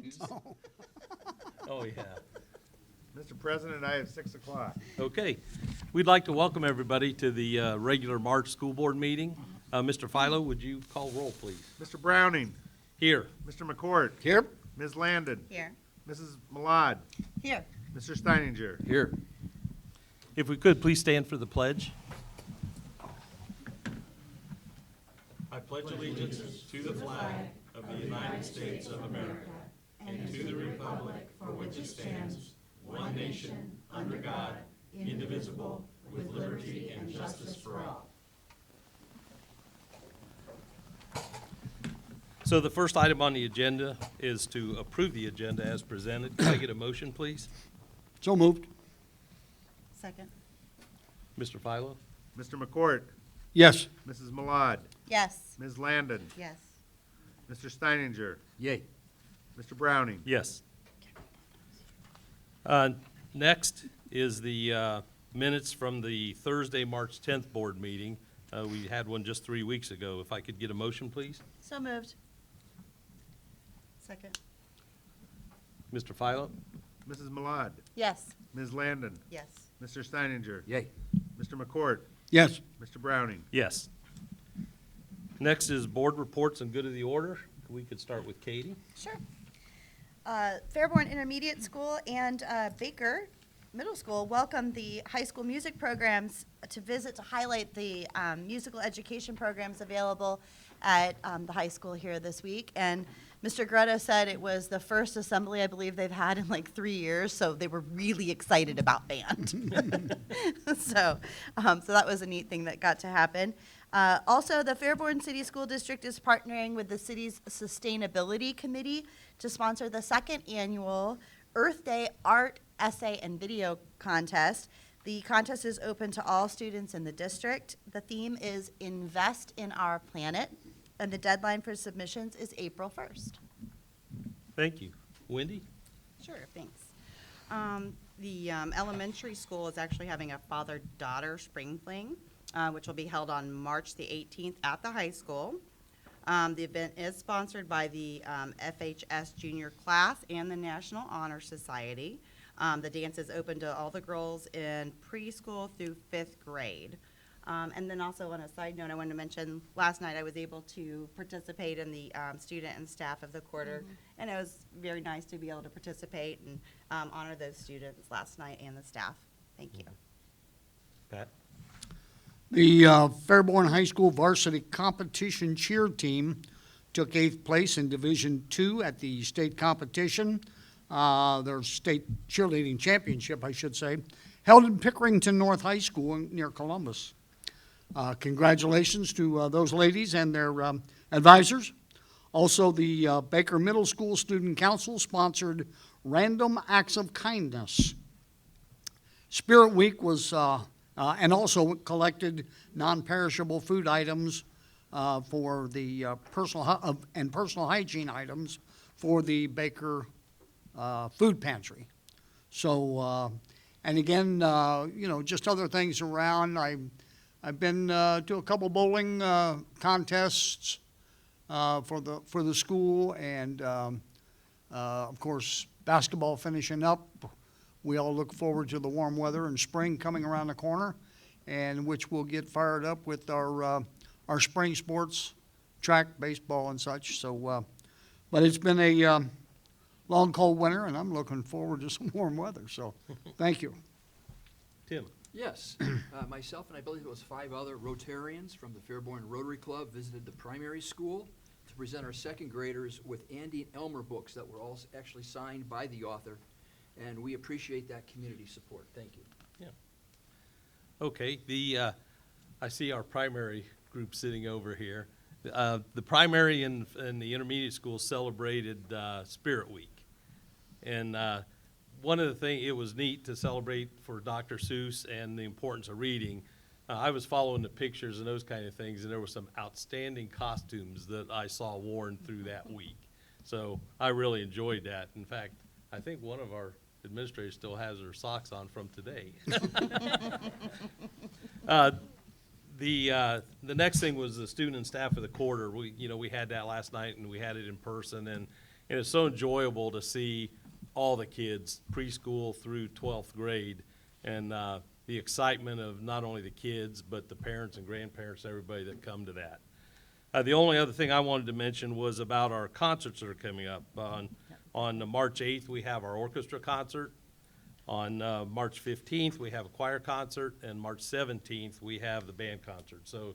President. Oh, yeah. Mr. President, I have 6 o'clock. Okay. We'd like to welcome everybody to the regular March school board meeting. Mr. Philo, would you call roll, please? Mr. Browning, Here. Mr. McCourt, Here. Ms. Landon, Here. Mrs. Malad, Here. Mr. Steininger. Here. If we could, please stand for the pledge. I pledge allegiance to the flag of the United States of America and to the republic for which it stands, one nation, under God, indivisible, with liberty and justice for all. So the first item on the agenda is to approve the agenda as presented. Can I get a motion, please? So moved. Second. Mr. Philo? Mr. McCourt, Yes. Mrs. Malad, Yes. Ms. Landon, Yes. Mr. Steininger, Yay. Mr. Browning. Yes. Next is the minutes from the Thursday, March 10th board meeting. We had one just 3 weeks ago. If I could get a motion, please? So moved. Second. Mr. Philo? Mrs. Malad, Yes. Ms. Landon, Yes. Mr. Steininger, Yay. Mr. McCourt, Yes. Mr. Browning. Yes. Next is board reports and good of the order. We could start with Katie. Sure. Fairborn Intermediate School and Baker Middle School welcomed the high school music programs to visit to highlight the musical education programs available at the high school here this week. And Mr. Grotto said it was the first assembly I believe they've had in like 3 years, so they were really excited about band. So that was a neat thing that got to happen. Also, the Fairborn City School District is partnering with the city's Sustainability Committee to sponsor the second annual Earth Day Art, Essay, and Video Contest. The contest is open to all students in the district. The theme is Invest in Our Planet, and the deadline for submissions is April 1st. Thank you. Wendy? Sure, thanks. The elementary school is actually having a father-daughter spring fling, which will be held on March the 18th at the high school. The event is sponsored by the FHS junior class and the National Honor Society. The dance is open to all the girls in preschool through 5th grade. And then also on a side note, I wanted to mention, last night I was able to participate in the student and staff of the quarter, and it was very nice to be able to participate and honor those students last night and the staff. Thank you. Pat? The Fairborn High School varsity competition cheer team took 8th place in Division II at the state competition, their state cheerleading championship, I should say, held in Pickerington North High School near Columbus. Congratulations to those ladies and their advisors. Also, the Baker Middle School Student Council sponsored Random Acts of Kindness. Spirit Week was, and also collected non-perishable food items for the personal hygiene items for the Baker food pantry. So, and again, just other things around. I've been to a couple bowling contests for the school, and of course basketball finishing up. We all look forward to the warm weather and spring coming around the corner, and which we'll get fired up with our spring sports, track, baseball, and such. So, but it's been a long, cold winter, and I'm looking forward to some warm weather. So, thank you. Tim? Yes, myself and I believe it was 5 other Rotarians from the Fairborn Rotary Club visited the primary school to present our second graders with Andy and Elmer books that were all actually signed by the author, and we appreciate that community support. Thank you. Yeah. Okay, I see our primary group sitting over here. The primary and the intermediate school celebrated Spirit Week. And one of the things, it was neat to celebrate for Dr. Seuss and the importance of reading. I was following the pictures and those kind of things, and there were some outstanding costumes that I saw worn through that week. So I really enjoyed that. In fact, I think one of our administrators still has her socks on from today. The next thing was the student and staff of the quarter. We had that last night, and we had it in person, and And it's so enjoyable to see all the kids, preschool through 12th grade, and the excitement of not only the kids, but the parents and grandparents, everybody that come to that. The only other thing I wanted to mention was about our concerts that are coming up. On March 8th, we have our orchestra concert. On March 15th, we have a choir concert, and March 17th, we have the band concert. So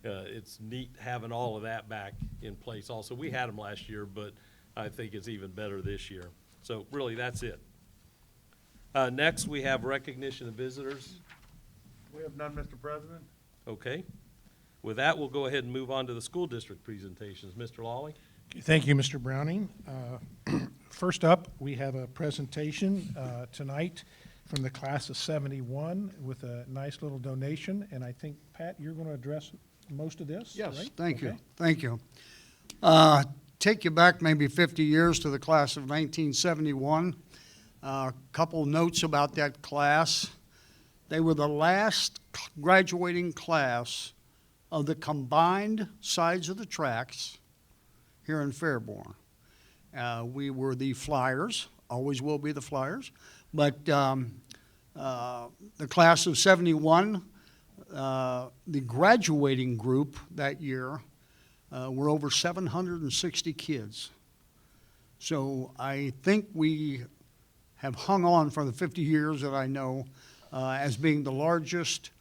it's neat having all of that back in place also. We had them last year, but I think it's even better this year. So really, that's it. Next, we have recognition of visitors. We have none, Mr. President. Okay. With that, we'll go ahead and move on to the school district presentations. Mr. Lawley? Thank you, Mr. Browning. First up, we have a presentation tonight from the class of 71 with a nice little donation, and I think, Pat, you're going to address most of this, Yes, right? thank you, Okay. thank you. Take you back maybe 50 years to the class of 1971. A couple notes about that class. They were the last graduating class of the combined sides of the tracks here in Fairborn. We were the Flyers, always will be the Flyers, but the class of 71, the graduating group that year were over 760 kids. So I think we have hung on for the 50 years that I know as being the largest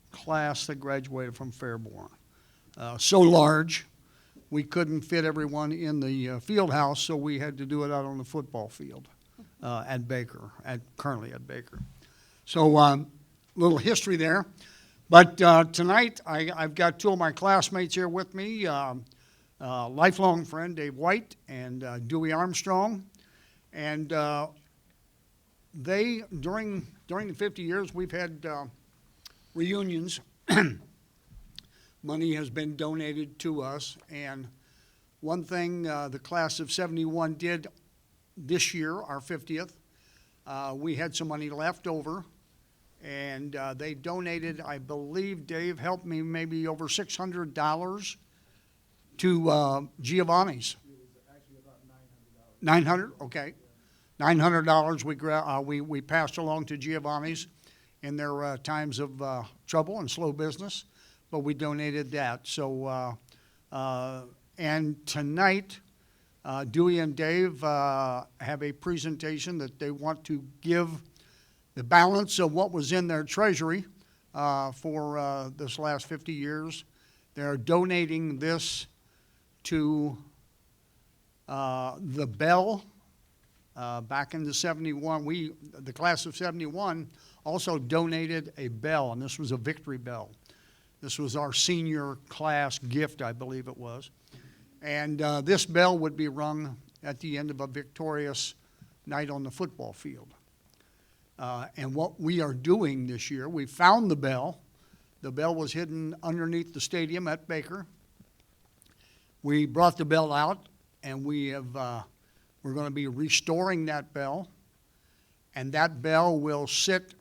class that graduated from Fairborn. So large, we couldn't fit everyone in the field house, so we had to do it out on the football field at Baker, currently at Baker. So little history there. But tonight, I've got two of my classmates here with me, lifelong friend Dave White and Dewey Armstrong. And they, during the 50 years, we've had reunions. Money has been donated to us, and one thing the class of 71 did this year, our 50th, we had some money left over, and they donated, I believe, Dave helped me, maybe over $600 to Giovanni's. It was actually about $900. 900, okay. $900 we passed along to Giovanni's in their times of trouble and slow business, but we donated that. So, and tonight, Dewey and Dave have a presentation that they want to give the balance of what was in their treasury for this last 50 years. They're donating this to the Bell. Back in the 71, the class of 71 also donated a bell, and this was a victory bell. This was our senior class gift, I believe it was. And this bell would be rung at the end of a victorious night on the football field. And what we are doing this year, we found the bell. The bell was hidden underneath the stadium at Baker. We brought the bell out, and we're going to be restoring that bell, and that bell will sit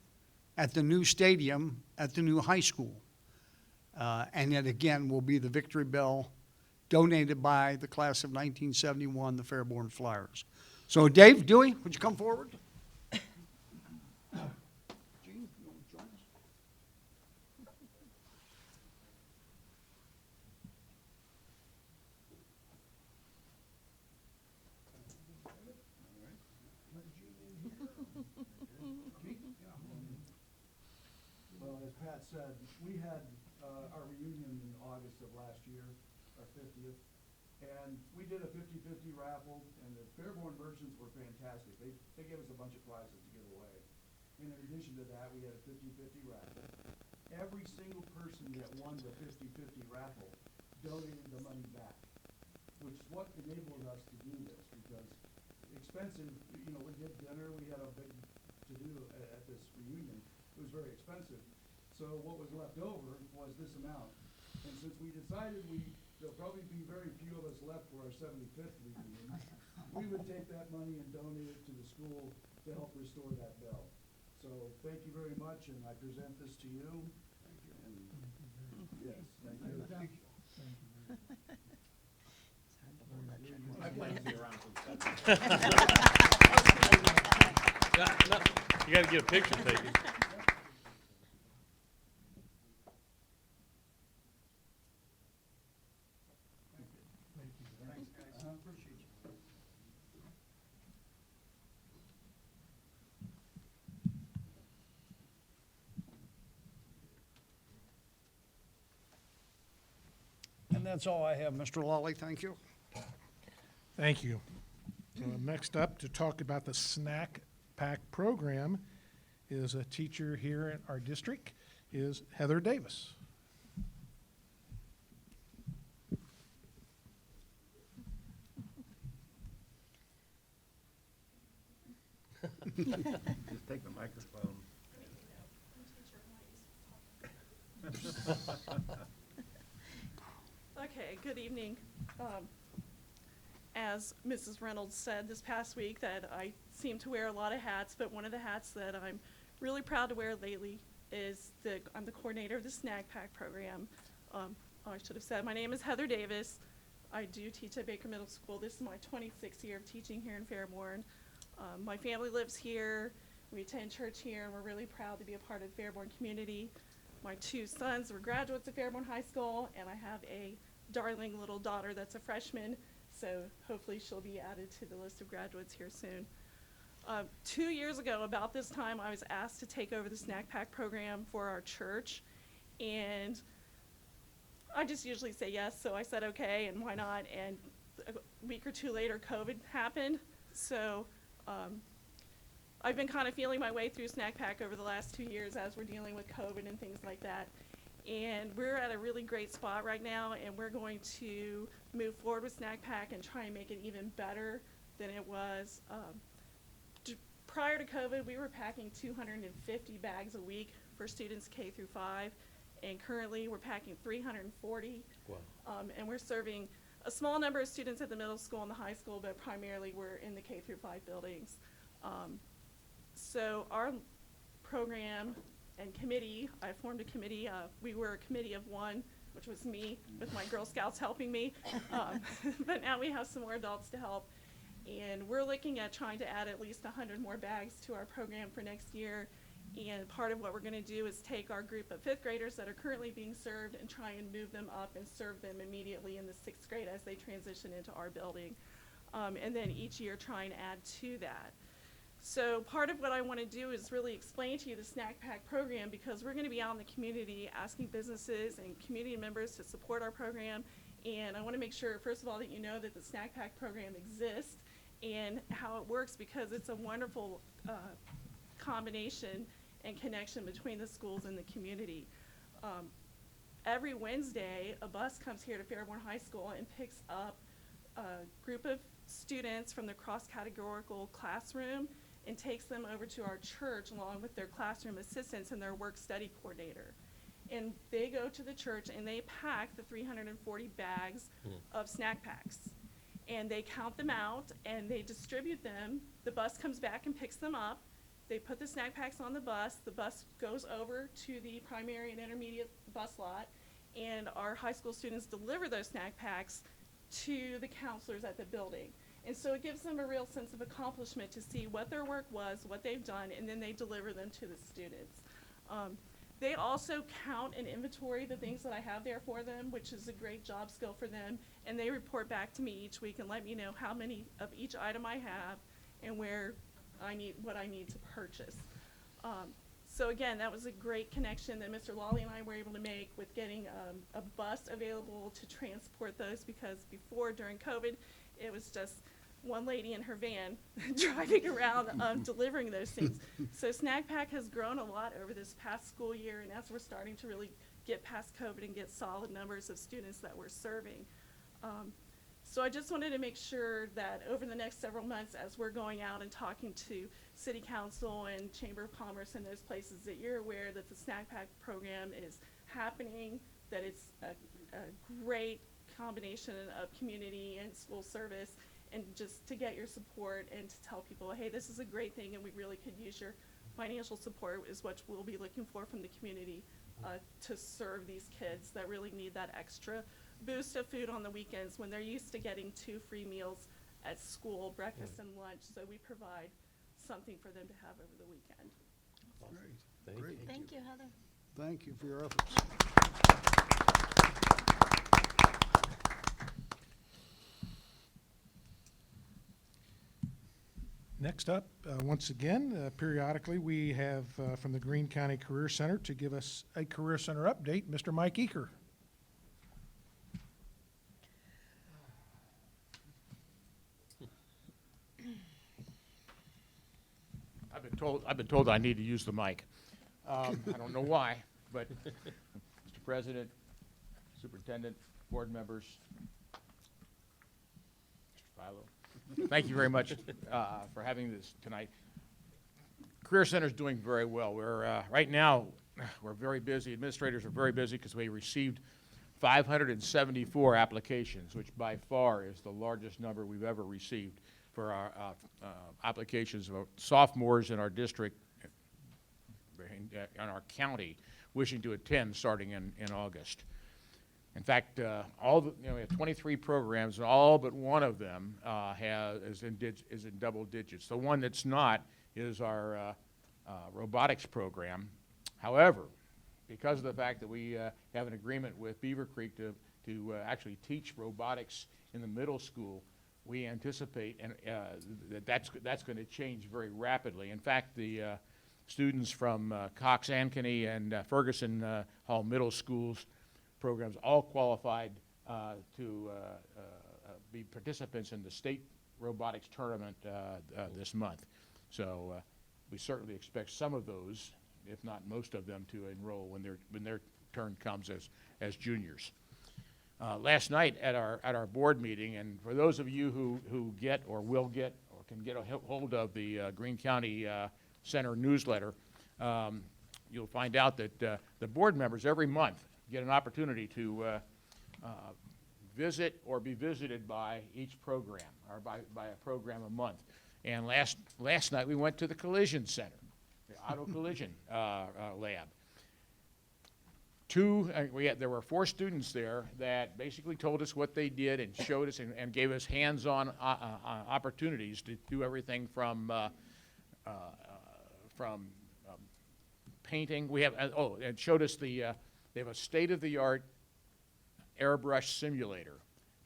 at the new stadium at the new high school. And it again will be the victory bell donated by the class of 1971, the Fairborn Flyers. So Dave, Dewey, would you come forward? Gene, you want to join us? Well, as Pat said, we had our reunion in August of last year, our 50th, and we did a 50-50 raffle, and the Fairborn merchants were fantastic. They gave us a bunch of prizes to give away. And in addition to that, we had a 50-50 raffle. Every single person that won the 50-50 raffle donated the money back, which is what enabled us to do this, because expensive, you know, we did dinner, we had a big to-do at this reunion. It was very expensive. So what was left over was this amount. And since we decided there'll probably be very few of us left for our 75th reunion, we would take that money and donate it to the school to help restore that bell. So thank you very much, and I present this to you. Thank you. And yes, thank you. Thank you. I'd like to be around for the No, you gotta get a picture taken. And that's all I have, Mr. Lawley, thank you. Thank you. So next up, to talk about the snack pack program, is a teacher here in our district, is Heather Davis. Just take the microphone. Okay, good evening. As Mrs. Reynolds said this past week, that I seem to wear a lot of hats, but one of the hats that I'm really proud to wear lately is I'm the coordinator of the snack pack program. I should have said, my name is Heather Davis. I do teach at Baker Middle School. This is my 26th year of teaching here in Fairborn. My family lives here. We attend church here, and we're really proud to be a part of the Fairborn community. My two sons were graduates of Fairborn High School, and I have a darling little daughter that's a freshman, so hopefully she'll be added to the list of graduates here soon. 2 years ago, about this time, I was asked to take over the snack pack program for our church, and I just usually say yes, so I said okay, and why not, and a week or two later, COVID happened, so I've been kind of feeling my way through snack pack over the last 2 years as we're dealing with COVID and things like that. And we're at a really great spot right now, and we're going to move forward with snack pack and try and make it even better than it was. Prior to COVID, we were packing 250 bags a week for students K through 5, and currently we're packing 340. Wow. And we're serving a small number of students at the middle school and the high school, but primarily we're in the K through 5 buildings. So our program and committee, I formed a committee. We were a committee of one, which was me, with my Girl Scouts helping me. But now we have some more adults to help. And we're looking at trying to add at least 100 more bags to our program for next year. And part of what we're going to do is take our group of 5th graders that are currently being served and try and move them up and serve them immediately in the 6th grade as they transition into our building. And then each year try and add to that. So part of what I want to do is really explain to you the snack pack program, because we're going to be out in the community asking businesses and community members to support our program. And I want to make sure, first of all, that you know that the snack pack program exists and how it works, because it's a wonderful combination and connection between the schools and the community. Every Wednesday, a bus comes here to Fairborn High School and picks up a group of students from the cross-categorical classroom and takes them over to our church along with their classroom assistants and their work-study coordinator. And they go to the church and they pack the 340 bags of snack packs. And they count them out and they distribute them. The bus comes back and picks them up. They put the snack packs on the bus goes over to the primary and intermediate bus lot, and our high school students deliver those snack packs to the counselors at the building. And so it gives them a real sense of accomplishment to see what their work was, what they've done, and then they deliver them to the students. They also count and inventory the things that I have there for them, which is a great job skill for them, and they report back to me each week and let me know how many of each item I have and what I need to purchase. So again, that was a great connection that Mr. Lawley and I were able to make with getting a bus available to transport those, because before, during COVID, it was just one lady in her van driving around delivering those things. So Snack Pack has grown a lot over this past school year, and as we're starting to really get past COVID and get solid numbers of students that we're serving. So I just wanted to make sure that over the next several months, as we're going out and talking to City Council and Chamber of Commerce and those places, that you're aware that the Snack Pack program is happening, that it's a great combination of community and school service, and just to get your support and to tell people, hey, this is a great thing and we really could use your financial support, is what we'll be looking for from the community to serve these kids that really need that extra boost of food on the weekends when they're used to getting 2 free meals at school, breakfast and lunch, so we provide something for them to have over the weekend. Thank you. Thank you, Heather. Thank you for your efforts. Next up, once again, periodically, we have from the Greene County Career Center to give us a Career Center update, Mr. Mike Eaker. I've been told I need to use the mic. I don't know why, but Mr. President, Superintendent, board members, Mr. Philo, thank you very much for having this tonight. Career Center is doing very well. We're right now we're very busy. Administrators are very busy because we received 574 applications, which by far is the largest number we've ever received for our applications of sophomores in our district, in our county, wishing to attend starting in August. In fact, we have 23 programs, and all but one of them is in double digits. The one that's not is our robotics program. However, because of the fact that we have an agreement with Beaver Creek to actually teach robotics in the middle school, we anticipate that's going to change very rapidly. In fact, the students from Cox, Ankeny, and Ferguson Hall Middle Schools programs all qualified to be participants in the state robotics tournament this month. So we certainly expect some of those, if not most of them, to enroll when their turn comes as juniors. Last night at our board meeting, and for those of you who get or will get or can get a hold of the Greene County Center newsletter, you'll find out that the board members every month get an opportunity to visit or be visited by each program, or by a program a month. And last night we went to the Collision Center, the Auto Collision Lab. There were 4 students there that basically told us what they did and showed us and gave us hands-on opportunities to do everything from painting. We have and showed us they have a state-of-the-art airbrush simulator,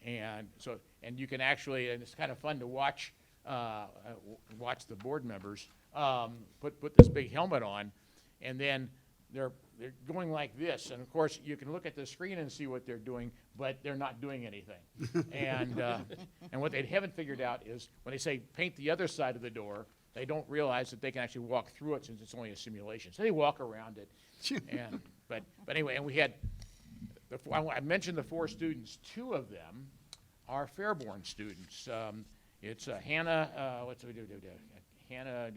and you can actually, and it's kind of fun to watch the board members put this big helmet on, and then they're going like this, and of course you can look at the screen and see what they're doing, but they're not doing anything. And what they haven't figured out is when they say paint the other side of the door, they don't realize that they can actually walk through it since it's only a simulation. So they walk around it. But anyway, and we had I mentioned the 4 students. 2 of them are Fairborn students. It's Hannah. Hannah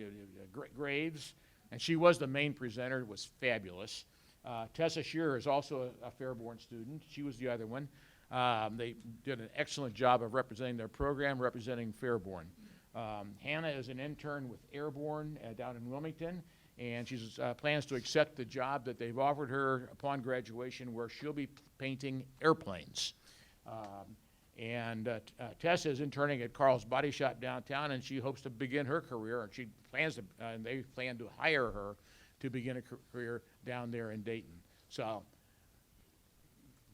Graves. And she was the main presenter, was fabulous. Tessa Shearer is also a Fairborn student. She was the other one. They did an excellent job of representing their program, representing Fairborn. Hannah is an intern with Airborne down in Wilmington, and she plans to accept the job that they've offered her upon graduation, where she'll be painting airplanes. And Tessa is interning at Carl's Body Shop downtown, and she hopes to begin her career, and and they plan to hire her to begin a career down there in Dayton. So,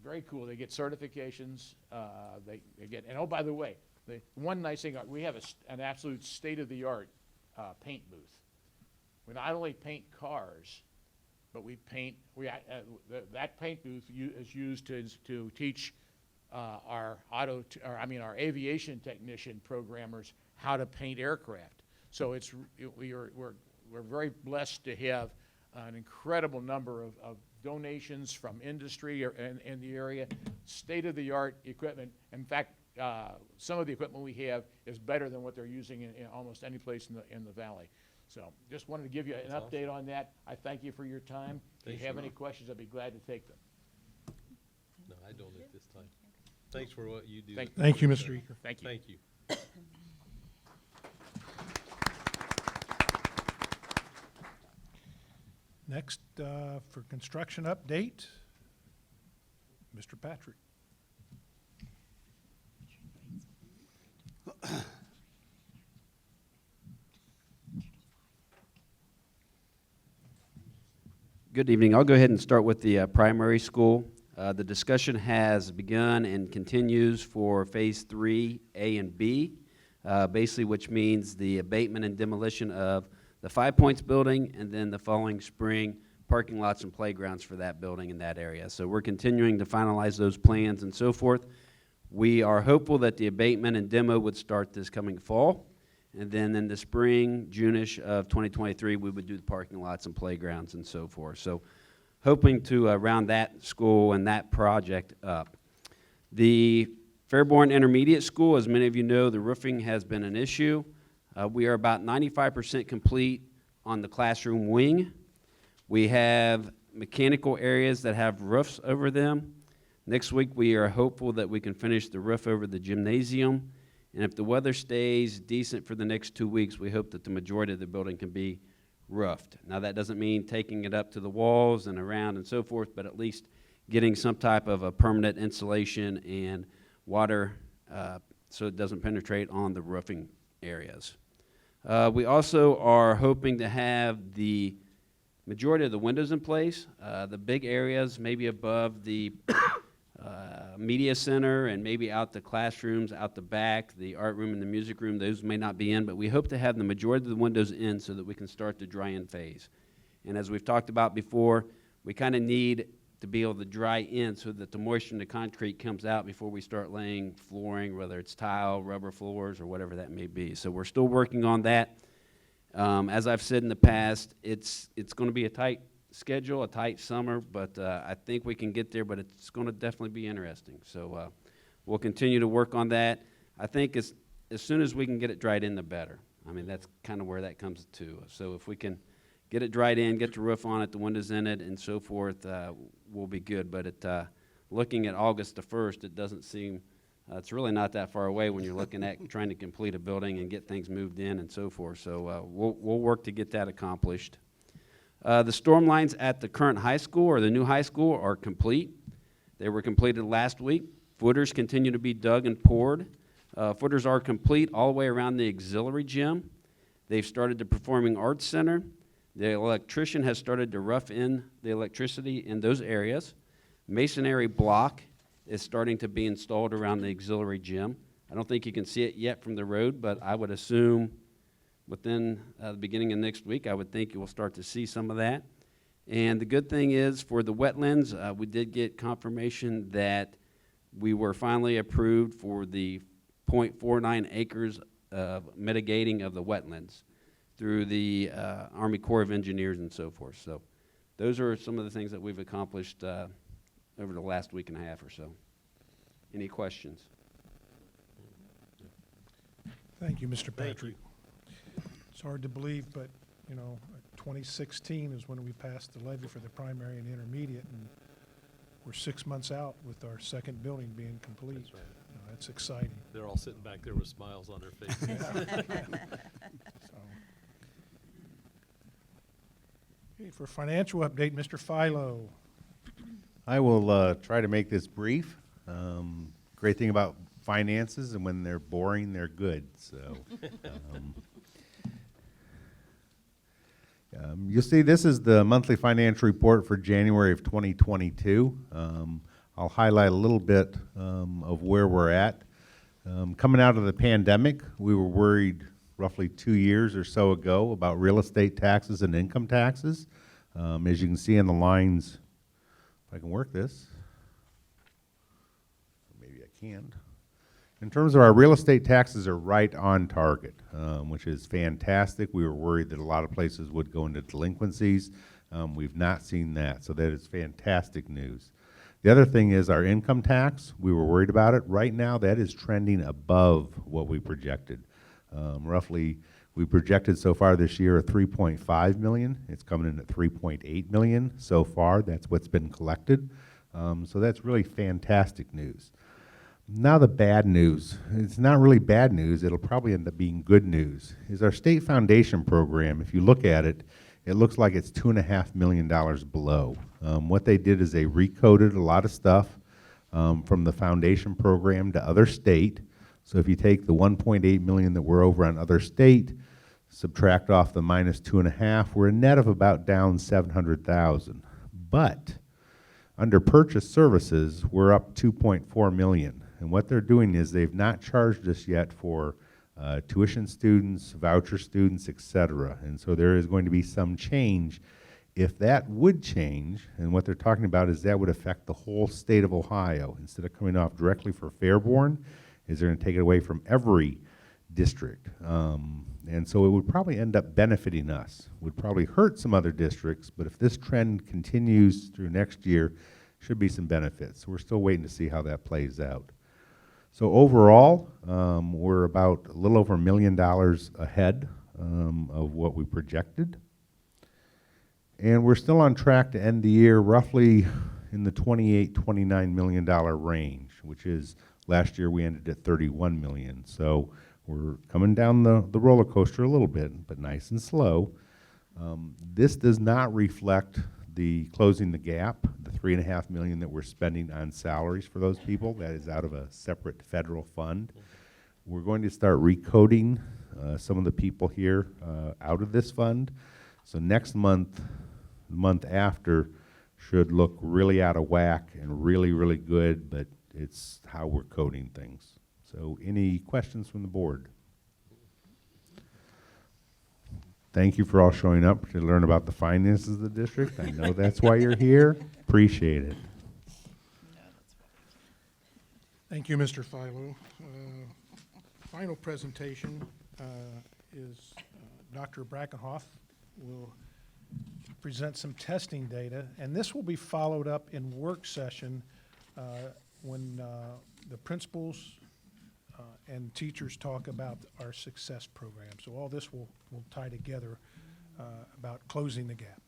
very cool. They get certifications. They get, and oh, by the way, one nice thing, we have an absolute state-of-the-art paint booth. We not only paint cars, but we paint. That paint booth is used to teach our aviation technician programmers how to paint aircraft. So we're very blessed to have an incredible number of donations from industry in the area, state-of-the-art equipment. In fact, some of the equipment we have is better than what they're using in almost any place in the valley. So just wanted to give you an update on that. I thank you for your time. If you have any questions, I'd be glad to take them. No, I don't at this time. Thanks for what you do. Thank you, Mr. Eaker. Thank you. Thank you. Next, for construction update, Mr. Patrick. Good evening. I'll go ahead and start with the primary school. The discussion has begun and continues for Phase 3, A and B, basically which means the abatement and demolition of the 5 Points building and then the following spring parking lots and playgrounds for that building in that area. So we're continuing to finalize those plans and so forth. We are hopeful that the abatement and demo would start this coming fall. And then in the spring, June-ish of 2023, we would do the parking lots and playgrounds and so forth. So hoping to round that school and that project up. The Fairborn Intermediate School, as many of you know, the roofing has been an issue. We are about 95% complete on the classroom wing. We have mechanical areas that have roofs over them. Next week, we are hopeful that we can finish the roof over the gymnasium. And if the weather stays decent for the next 2 weeks, we hope that the majority of the building can be roofed. Now, that doesn't mean taking it up to the walls and around and so forth, but at least getting some type of a permanent insulation and water so it doesn't penetrate on the roofing areas. We also are hoping to have the majority of the windows in place. The big areas, maybe above the media center and maybe out the classrooms, out the back, the art room and the music room, those may not be in, but we hope to have the majority of the windows in so that we can start the dry-in phase. And as we've talked about before, we kind of need to be able to dry in so that the moisture in the concrete comes out before we start laying flooring, whether it's tile, rubber floors, or whatever that may be. So we're still working on that. As I've said in the past, it's going to be a tight schedule, a tight summer, but I think we can get there, but it's going to definitely be interesting. So we'll continue to work on that. I think as soon as we can get it dried in, the better. I mean, that's kind of where that comes to. So if we can get it dried in, get the roof on it, the windows in it, and so forth, we'll be good. But looking at August the 1st, it doesn't seem, it's really not that far away when you're looking at trying to complete a building and get things moved in and so forth. So we'll work to get that accomplished. The storm lines at the current high school or the new high school are complete. They were completed last week. Footers continue to be dug and poured. Footers are complete all the way around the auxiliary gym. They've started the Performing Arts Center. The electrician has started to rough in the electricity in those areas. Masonry block is starting to be installed around the auxiliary gym. I don't think you can see it yet from the road, but I would assume within the beginning of next week, I would think you will start to see some of that. And the good thing is for the wetlands, we did get confirmation that we were finally approved for the 0.49 acres of mitigating of the wetlands through the Army Corps of Engineers and so forth. So those are some of the things that we've accomplished over the last week and a half or so. Any questions? Thank you, Mr. Thank Patrick. It's hard to believe, but, 2016 is when we passed the levy for the primary and intermediate, and we're 6 months out with our second building being complete. That's right. That's exciting. They're all sitting back there with smiles on their faces. So. Okay, for financial update, Mr. Philo. I will try to make this brief. Great thing about finances, and when they're boring, they're good. So you'll see this is the monthly financial report for January of 2022. I'll highlight a little bit of where we're at. Coming out of the pandemic, we were worried roughly 2 years or so ago about real estate taxes and income taxes. As you can see in the lines, if I can work this, maybe I can't. In terms of our real estate taxes are right on target, which is fantastic. We were worried that a lot of places would go into delinquencies. We've not seen that, so that is fantastic news. The other thing is our income tax. We were worried about it. Right now, that is trending above what we projected. Roughly, we projected so far this year 3.5 million. It's coming in at 3.8 million so far. That's what's been collected. So that's really fantastic news. Now the bad news. It's not really bad news. It'll probably end up being good news. Is our state foundation program. If you look at it, it looks like it's $2.5 million below. What they did is they recoded a lot of stuff from the foundation program to other state. So if you take the 1.8 million that we're over on other state, subtract off the minus 2.5, we're a net of about down 700,000. But under purchase services, we're up 2.4 million. And what they're doing is they've not charged us yet for tuition students, voucher students, et cetera. And so there is going to be some change. If that would change, and what they're talking about is that would affect the whole state of Ohio. Instead of coming off directly for Fairborn, is they're going to take it away from every district. And so it would probably end up benefiting us. Would probably hurt some other districts, but if this trend continues through next year, should be some benefits. So we're still waiting to see how that plays out. So overall, we're about a little over $1 million ahead of what we projected. And we're still on track to end the year roughly in the $28, $29 million range, which is last year we ended at $31 million. So we're coming down the roller coaster a little bit, but nice and slow. This does not reflect the closing the gap, the $3.5 million that we're spending on salaries for those people. That is out of a separate federal fund. We're going to start recoding some of the people here out of this fund. So next month, the month after, should look really out of whack and really, really good, but it's how we're coding things. So any questions from the board? Thank you for all showing up to learn about the finances of the district. I know that's why you're here. Appreciate it. Thank you, Mr. Philo. Final presentation is Dr. Brackenhoff will present some testing data, and this will be followed up in work session when the principals and teachers talk about our success program. So all this will tie together about closing the gap.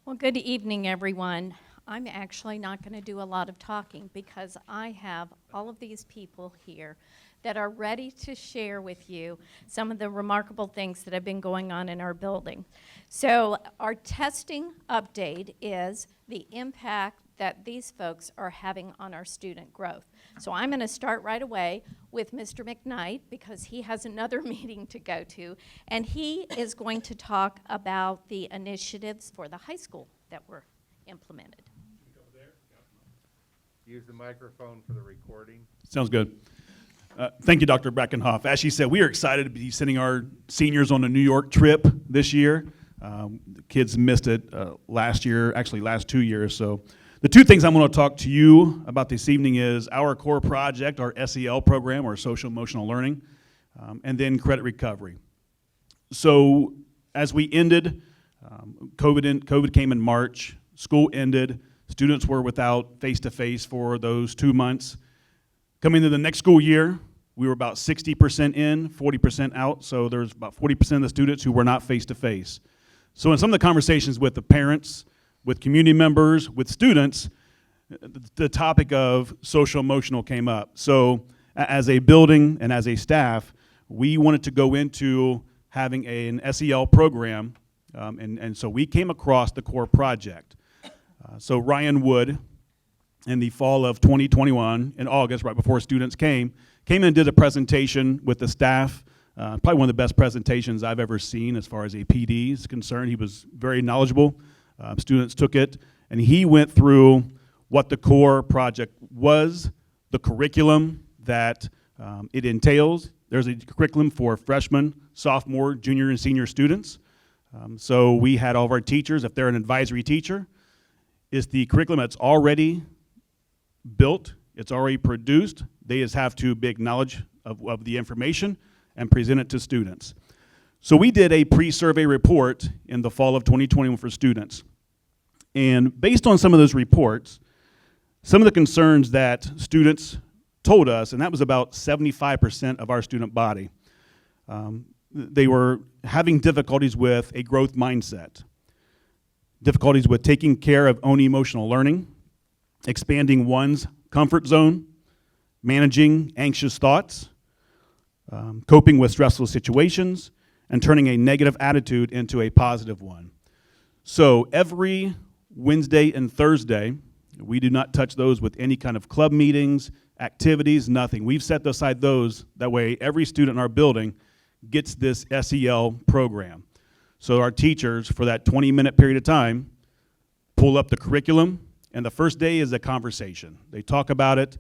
Well, good evening, everyone. I'm actually not going to do a lot of talking because I have all of these people here that are ready to share with you some of the remarkable things that have been going on in our building. So our testing update is the impact that these folks are having on our student growth. So I'm going to start right away with Mr. McKnight because he has another meeting to go to, and he is going to talk about the initiatives for the high school that were implemented. Use the microphone for the recording. Sounds good. Thank you, Dr. Brackenhoff. As she said, we are excited to be sending our seniors on a New York trip this year. The kids missed it last year, actually last 2 years. So the two things I'm going to talk to you about this evening is our core project, our SEL program, or social emotional learning, and then credit recovery. So as we ended, COVID came in March, school ended, students were without face-to-face for those 2 months. Coming into the next school year, we were about 60% in, 40% out, so there's about 40% of the students who were not face-to-face. So in some of the conversations with the parents, with community members, with students, the topic of social emotional came up. So as a building and as a staff, we wanted to go into having an SEL program, and so we came across the core project. So Ryan Wood, in the fall of 2021, in August, right before students came in and did a presentation with the staff, probably one of the best presentations I've ever seen as far as a PD is concerned. He was very knowledgeable. Students took it, and he went through what the core project was, the curriculum that it entails. There's a curriculum for freshmen, sophomore, junior, and senior students. So we had all of our teachers, if they're an advisory teacher, it's the curriculum that's already built, it's already produced. They just have to big knowledge of the information and present it to students. So we did a pre-survey report in the fall of 2021 for students. And based on some of those reports, some of the concerns that students told us, and that was about 75% of our student body, they were having difficulties with a growth mindset, difficulties with taking care of own emotional learning, expanding one's comfort zone, managing anxious thoughts, coping with stressful situations, and turning a negative attitude into a positive one. So every Wednesday and Thursday, we do not touch those with any kind of club meetings, activities, nothing. We've set aside those, that way every student in our building gets this SEL program. So our teachers, for that 20-minute period of time, pull up the curriculum, and the first day is a conversation. They talk about it.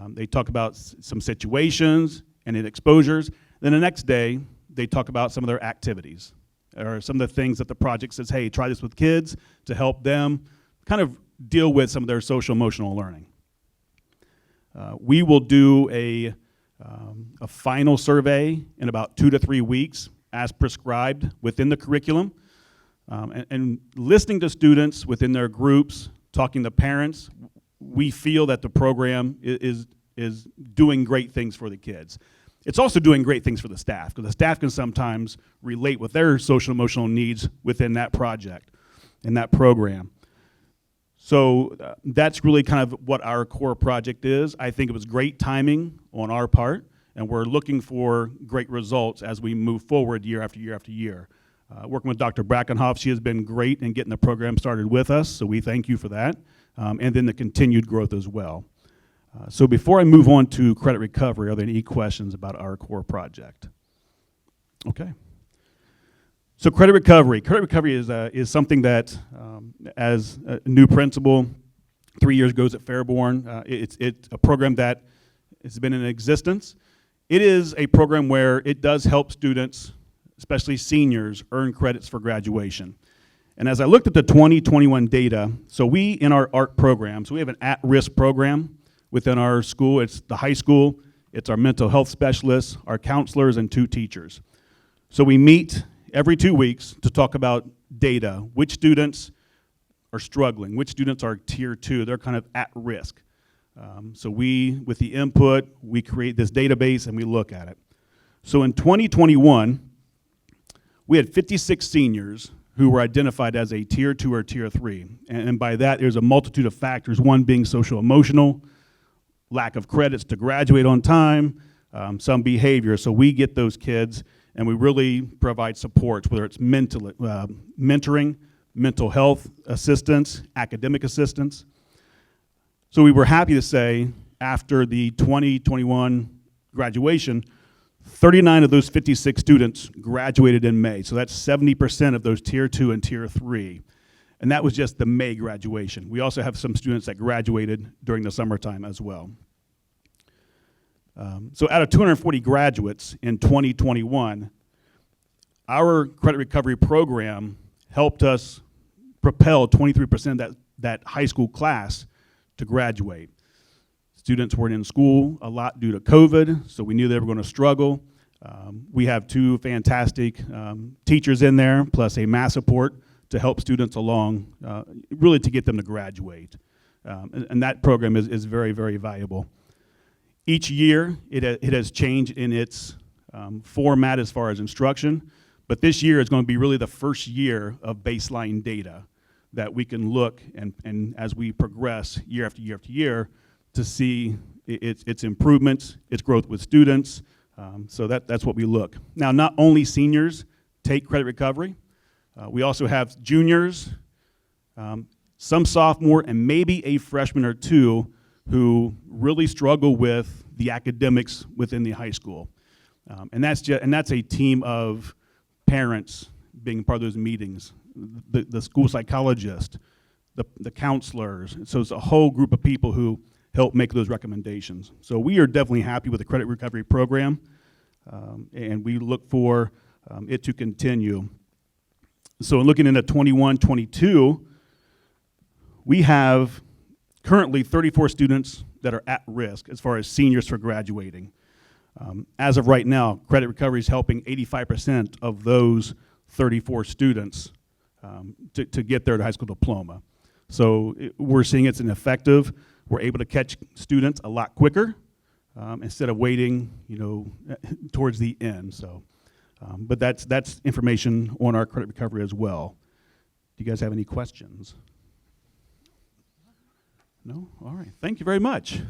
They talk about some situations and exposures. Then the next day, they talk about some of their activities or some of the things that the project says, hey, try this with kids to help them kind of deal with some of their social emotional learning. We will do a final survey in about 2 to 3 weeks as prescribed within the curriculum. And listening to students within their groups, talking to parents, we feel that the program is doing great things for the kids. It's also doing great things for the staff, because the staff can sometimes relate with their social emotional needs within that project and that program. So that's really kind of what our core project is. I think it was great timing on our part, and we're looking for great results as we move forward year after year after year. Working with Dr. Brackenhoff, she has been great in getting the program started with us, so we thank you for that, and then the continued growth as well. So before I move on to credit recovery, are there any questions about our core project? Okay. So credit recovery is something that, as a new principal, 3 years ago at Fairborn, it's a program that has been in existence. It is a program where it does help students, especially seniors, earn credits for graduation. And as I looked at the 2021 data, so we, in our ART program, so we have an at-risk program within our school. It's the high school, it's our mental health specialists, our counselors, and 2 teachers. So we meet every 2 weeks to talk about data, which students are struggling, which students are tier 2, they're kind of at risk. So we, with the input, we create this database and we look at it. So in 2021, we had 56 seniors who were identified as a tier 2 or tier 3. And by that, there's a multitude of factors, one being social emotional, lack of credits to graduate on time, some behavior. So we get those kids and we really provide supports, whether it's mentoring, mental health assistance, academic assistance. So we were happy to say after the 2021 graduation, 39 of those 56 students graduated in May. So that's 70% of those tier 2 and tier 3. And that was just the May graduation. We also have some students that graduated during the summertime as well. So out of 240 graduates in 2021, our credit recovery program helped us propel 23% of that high school class to graduate. Students weren't in school a lot due to COVID, so we knew they were going to struggle. We have 2 fantastic teachers in there, plus a math support to help students along, really to get them to graduate. And that program is very, very valuable. Each year, it has changed in its format as far as instruction, but this year is going to be really the first year of baseline data that we can look and as we progress year after year after year to see its improvements, its growth with students. So that's what we look. Now, not only seniors take credit recovery, we also have juniors, some sophomore, and maybe a freshman or 2 who really struggle with the academics within the high school. And that's a team of parents being part of those meetings, the school psychologist, the counselors. So it's a whole group of people who help make those recommendations. So we are definitely happy with the credit recovery program, and we look for it to continue. So looking into 21-22, we have currently 34 students that are at risk as far as seniors for graduating. As of right now, credit recovery is helping 85% of those 34 students to get their high school diploma. So we're seeing it's an effective. We're able to catch students a lot quicker instead of waiting, towards the end. So, but that's information on our credit recovery as well. Do you guys have any questions? No? All right. Thank you very much.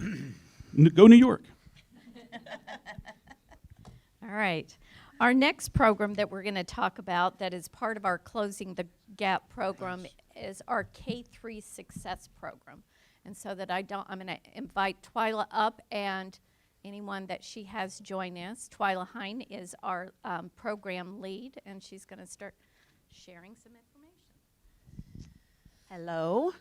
Go New York. All right. Our next program that we're going to talk about that is part of our Closing the Gap program is our K-3 Success Program. And so that I'm going to invite Twyla up and anyone that she has join us. Twyla Hine is our program lead, and she's going to start sharing some information. Hello.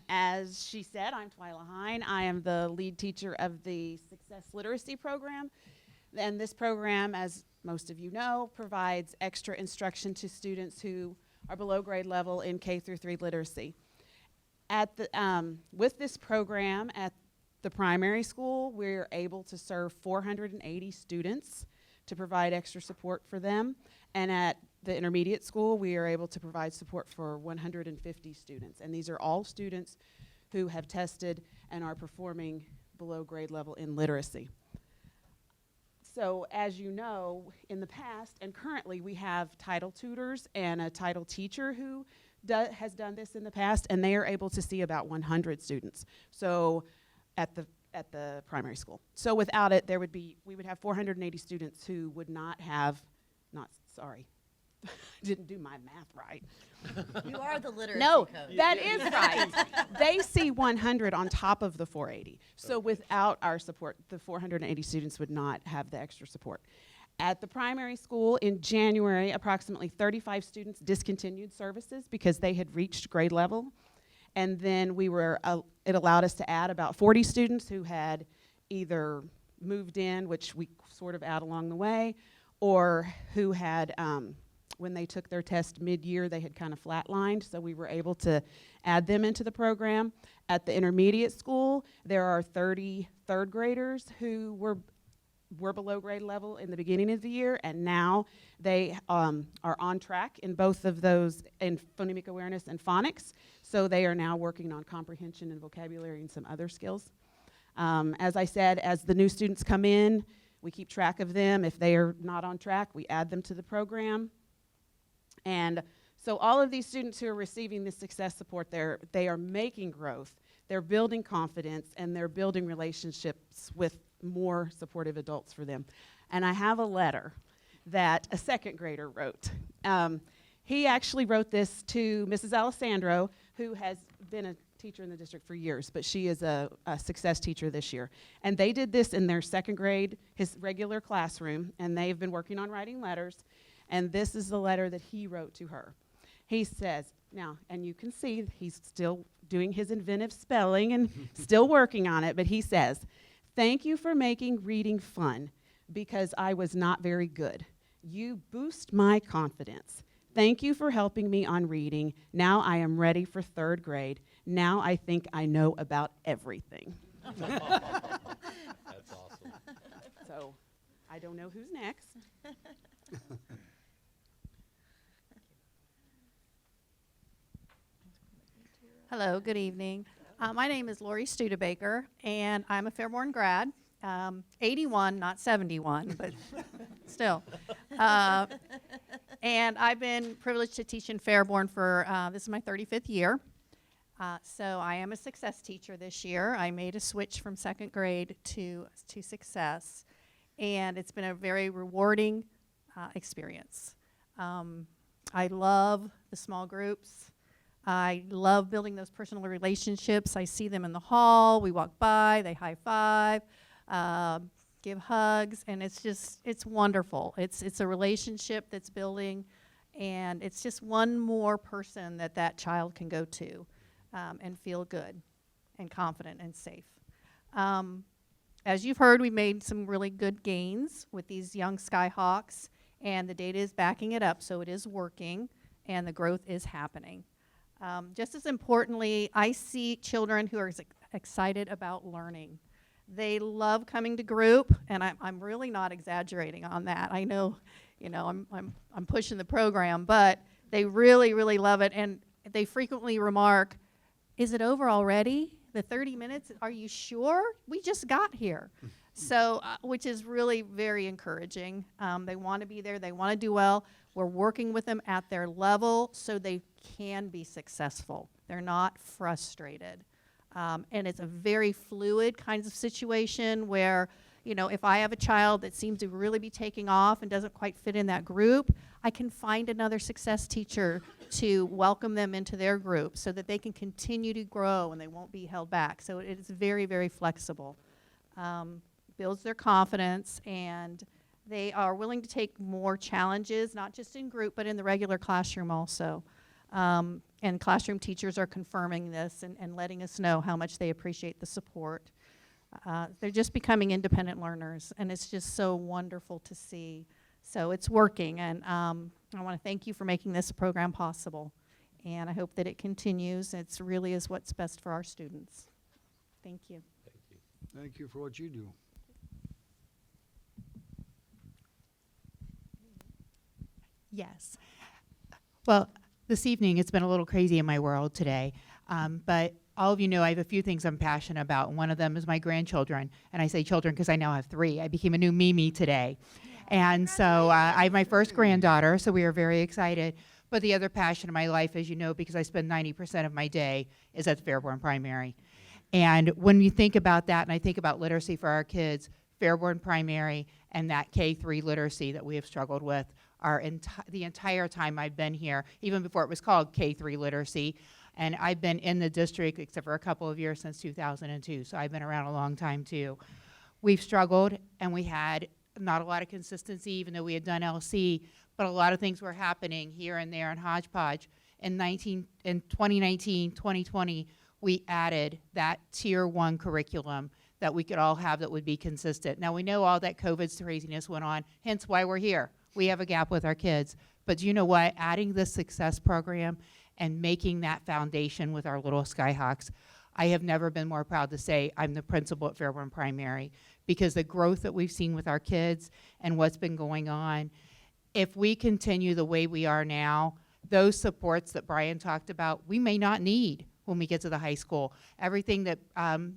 As she said, I'm Twyla Hine. I am the lead teacher of the Success Literacy Program. And this program, as most of you know, provides extra instruction to students who are below grade level in K through 3 literacy. With this program at the primary school, we're able to serve 480 students to provide extra support for them. And at the intermediate school, we are able to provide support for 150 students. And these are all students who have tested and are performing below grade level in literacy. So as you know, in the past and currently, we have title tutors and a title teacher who has done this in the past, and they are able to see about 100 students. So at the primary school. So without it, we would have 480 students who would not have, didn't do my math right. You are the literacy No, coach. that is right. They see 100 on top of the 480. So without our support, the 480 students would not have the extra support. At the primary school in January, approximately 35 students discontinued services because they had reached grade level. And then it allowed us to add about 40 students who had either moved in, which we sort of add along the way, or who had, when they took their test mid-year, they had kind of flatlined, so we were able to add them into the program. At the intermediate school, there are 30 third graders who were below grade level in the beginning of the year, and now they are on track in both of those, in phonemic awareness and phonics, so they are now working on comprehension and vocabulary and some other skills. As I said, as the new students come in, we keep track of them. If they are not on track, we add them to the program. And so all of these students who are receiving this success support, they are making growth, they're building confidence, and they're building relationships with more supportive adults for them. And I have a letter that a second grader wrote. He actually wrote this to Mrs. Alessandro, who has been a teacher in the district for years, but she is a success teacher this year. And they did this in their second grade, his regular classroom, and they've been working on writing letters. And this is the letter that he wrote to her. He says, now, and you can see he's still doing his inventive spelling and still working on it, but he says, "Thank you for making reading fun because I was not very good. You boost my confidence. Thank you for helping me on reading. Now I am ready for third grade. Now I think I know about everything." That's awesome. So I don't know who's next. Hello, good evening. My name is Lori Studebaker, and I'm a Fairborn grad. 81, not 71, but still. And I've been privileged to teach in Fairborn for, this is my 35th year. So I am a success teacher this year. I made a switch from second grade to success, and it's been a very rewarding experience. I love the small groups. I love building those personal relationships. I see them in the hall. We walk by, they high five, give hugs, and it's wonderful. It's a relationship that's building, and it's just one more person that child can go to and feel good and confident and safe. As you've heard, we made some really good gains with these young Skyhawks, and the data is backing it up, so it is working, and the growth is happening. Just as importantly, I see children who are excited about learning. They love coming to group, and I'm really not exaggerating on that. I know, I'm pushing the program, but they really, really love it, and they frequently remark, "Is it over already? The 30 minutes? Are you sure? We just got here." So, which is really very encouraging. They want to be there. They want to do well. We're working with them at their level so they can be successful. They're not frustrated. And it's a very fluid kinds of situation where, if I have a child that seems to really be taking off and doesn't quite fit in that group, I can find another success teacher to welcome them into their group so that they can continue to grow and they won't be held back. So it is very, very flexible. Builds their confidence, and They are willing to take more challenges, not just in group, but in the regular classroom also. And classroom teachers are confirming this and letting us know how much they appreciate the support. They're just becoming independent learners, and it's just so wonderful to see. So it's working, and I want to thank you for making this program possible. And I hope that it continues. It really is what's best for our students. Thank you. Thank you. Thank you for what you do. Yes. Well, this evening it's been a little crazy in my world today, but all of you know I have a few things I'm passionate about. One of them is my grandchildren, and I say children because I now have 3. I became a new Mimi today. And so I have my first granddaughter, so we are very excited. But the other passion of my life, as you know, because I spend 90% of my day, is at the Fairborn Primary. And when you think about that, and I think about literacy for our kids, Fairborn Primary and that K-3 literacy that we have struggled with the entire time I've been here, even before it was called K-3 literacy. And I've been in the district, except for a couple of years, since 2002, so I've been around a long time too. We've struggled, and we had not a lot of consistency, even though we had done LC, but a lot of things were happening here and there in hodgepodge. In 2019, 2020, we added that Tier 1 curriculum that we could all have that would be consistent. Now, we know all that COVID's craziness went on, hence why we're here. We have a gap with our kids. But do you know what? Adding this success program and making that foundation with our little Skyhawks, I have never been more proud to say I'm the principal at Fairborn Primary, because the growth that we've seen with our kids and what's been going on, if we continue the way we are now, those supports that Brian talked about, we may not need when we get to the high school. Everything that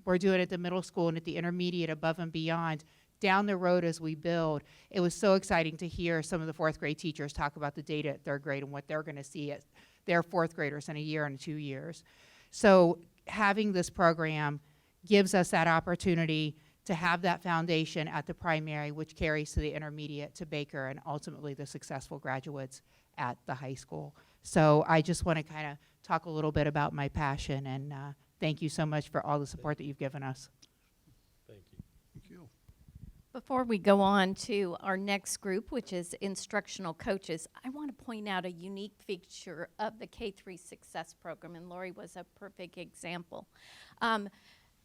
we're doing at the middle school and at the intermediate, above and beyond, down the road as we build. It was so exciting to hear some of the 4th grade teachers talk about the data at 3rd grade and what they're going to see at their 4th graders in a year and 2 years. So having this program gives us that opportunity to have that foundation at the primary, which carries to the intermediate, to Baker, and ultimately the successful graduates at the high school. So I just want to kind of talk a little bit about my passion, and thank you so much for all the support that you've given us. Thank you. Thank you. Before we go on to our next group, which is Instructional Coaches, I want to point out a unique feature of the K-3 Success Program, and Lori was a perfect example.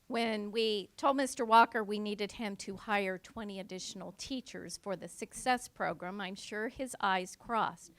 When we told Mr. Walker we needed him to hire 20 additional teachers for the Success Program, I'm sure his eyes crossed.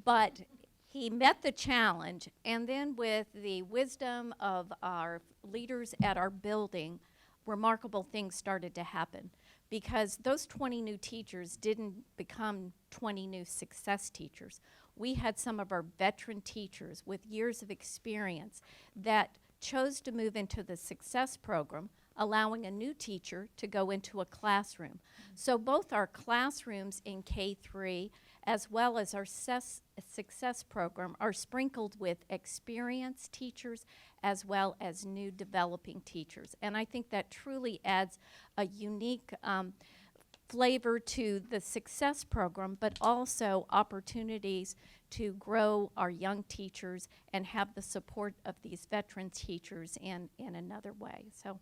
But he met the challenge, and then with the wisdom of our leaders at our building, remarkable things started to happen. Because those 20 new teachers didn't become 20 new success teachers. We had some of our veteran teachers with years of experience that chose to move into the success program, allowing a new teacher to go into a classroom. So both our classrooms in K-3 as well as our success program are sprinkled with experienced teachers as well as new developing teachers. And I think that truly adds a unique flavor to the success program, but also opportunities to grow our young teachers and have the support of these veteran teachers in another way. So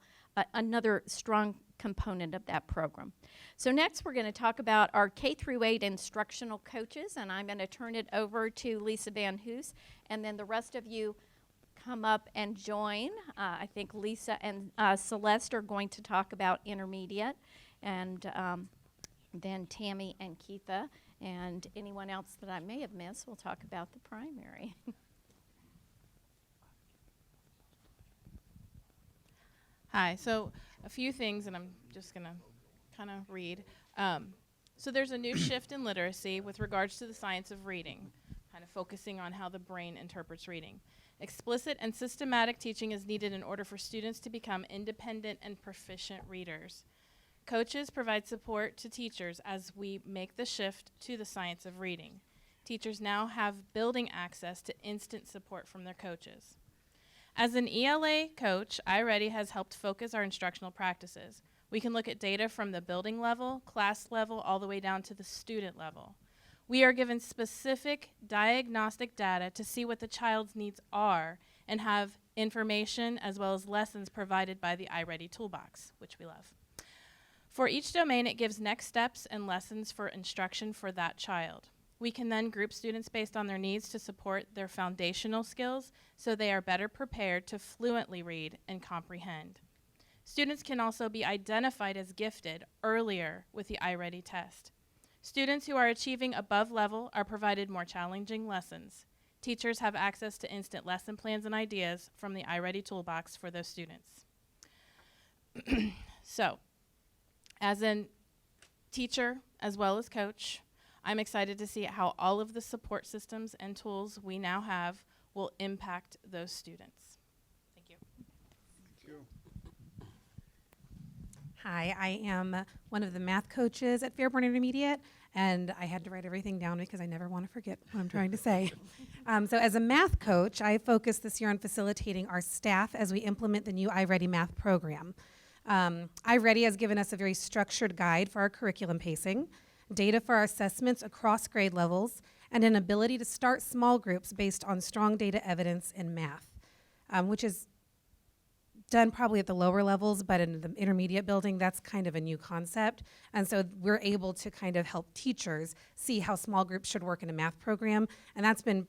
another strong component of that program. So next we're going to talk about our K-8 instructional coaches, and I'm going to turn it over to Lisa Van Hoos, and then the rest of you come up and join. I think Lisa and Celeste are going to talk about intermediate, and then Tammy and Keitha, and anyone else that I may have missed will talk about the primary. Hi, so a few things, and I'm just going to kind of read. So there's a new shift in literacy with regards to the science of reading, kind of focusing on how the brain interprets reading. Explicit and systematic teaching is needed in order for students to become independent and proficient readers. Coaches provide support to teachers as we make the shift to the science of reading. Teachers now have building access to instant support from their coaches. As an ELA coach, iReady has helped focus our instructional practices. We can look at data from the building level, class level, all the way down to the student level. We are given specific diagnostic data to see what the child's needs are and have information as well as lessons provided by the iReady toolbox, which we love. For each domain, it gives next steps and lessons for instruction for that child. We can then group students based on their needs to support their foundational skills so they are better prepared to fluently read and comprehend. Students can also be identified as gifted earlier with the iReady test. Students who are achieving above level are provided more challenging lessons. Teachers have access to instant lesson plans and ideas from the iReady toolbox for those students. So, as a teacher as well as coach, I'm excited to see how all of the support systems and tools we now have will impact those students. Thank you. Hi, I am one of the math coaches at Fairborn Intermediate, and I had to write everything down because I never want to forget what I'm trying to say. So as a math coach, I focus this year on facilitating our staff as we implement the new iReady math program. iReady has given us a very structured guide for our curriculum pacing, data for our assessments across grade levels, and an ability to start small groups based on strong data evidence in math, which is done probably at the lower levels, but in the intermediate building, that's kind of a new concept. And so we're able to kind of help teachers see how small groups should work in a math program, and that's been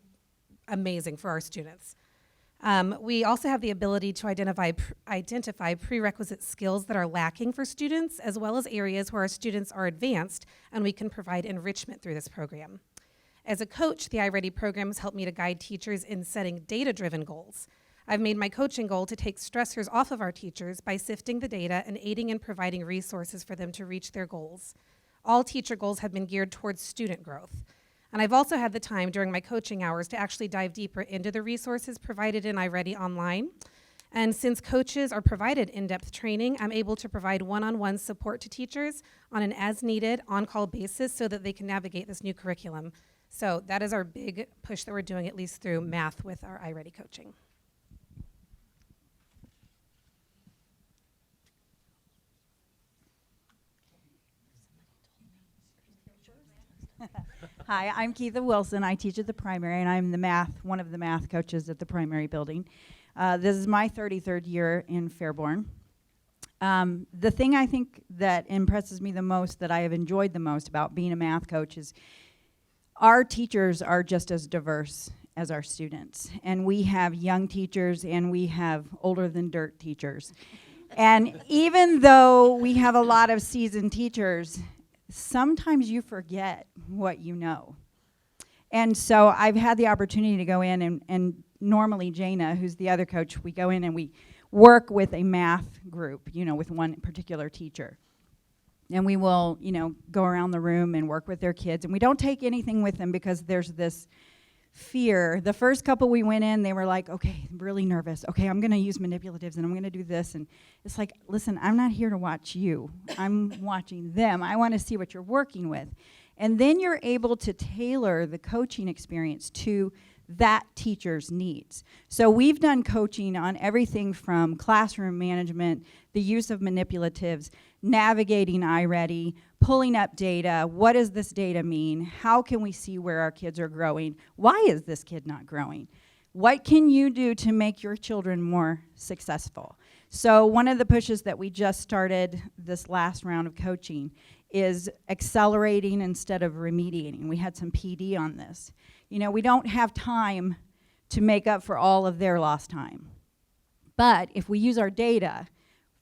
amazing for our students. We also have the ability to identify prerequisite skills that are lacking for students, as well as areas where our students are advanced, and we can provide enrichment through this program. As a coach, the iReady program has helped me to guide teachers in setting data-driven goals. I've made my coaching goal to take stressors off of our teachers by sifting the data and aiding in providing resources for them to reach their goals. All teacher goals have been geared towards student growth. And I've also had the time during my coaching hours to actually dive deeper into the resources provided in iReady online. And since coaches are provided in-depth training, I'm able to provide one-on-one support to teachers on an as-needed, on-call basis so that they can navigate this new curriculum. So that is our big push that we're doing, at least through math with our iReady coaching. Hi, I'm Keitha Wilson. I teach at the primary, and I'm one of the math coaches at the primary building. This is my 33rd year in Fairborn. The thing I think that impresses me the most, that I have enjoyed the most about being a math coach, is our teachers are just as diverse as our students. And we have young teachers, and we have older than dirt teachers. And even though we have a lot of seasoned teachers, sometimes you forget what you know. And so I've had the opportunity to go in and normally Jana, who's the other coach, we go in and we work with a math group, with one particular teacher. And we will, go around the room and work with their kids. And we don't take anything with them because there's this fear. The first couple we went in, they were like, okay, I'm really nervous. Okay, I'm going to use manipulatives and I'm going to do this. And it's like, listen, I'm not here to watch you. I'm watching them. I want to see what you're working with. And then you're able to tailor the coaching experience to that teacher's needs. So we've done coaching on everything from classroom management, the use of manipulatives, navigating iReady, pulling up data. What does this data mean? How can we see where our kids are growing? Why is this kid not growing? What can you do to make your children more successful? So one of the pushes that we just started this last round of coaching is accelerating instead of remediating. We had some PD on this. We don't have time to make up for all of their lost time. But if we use our data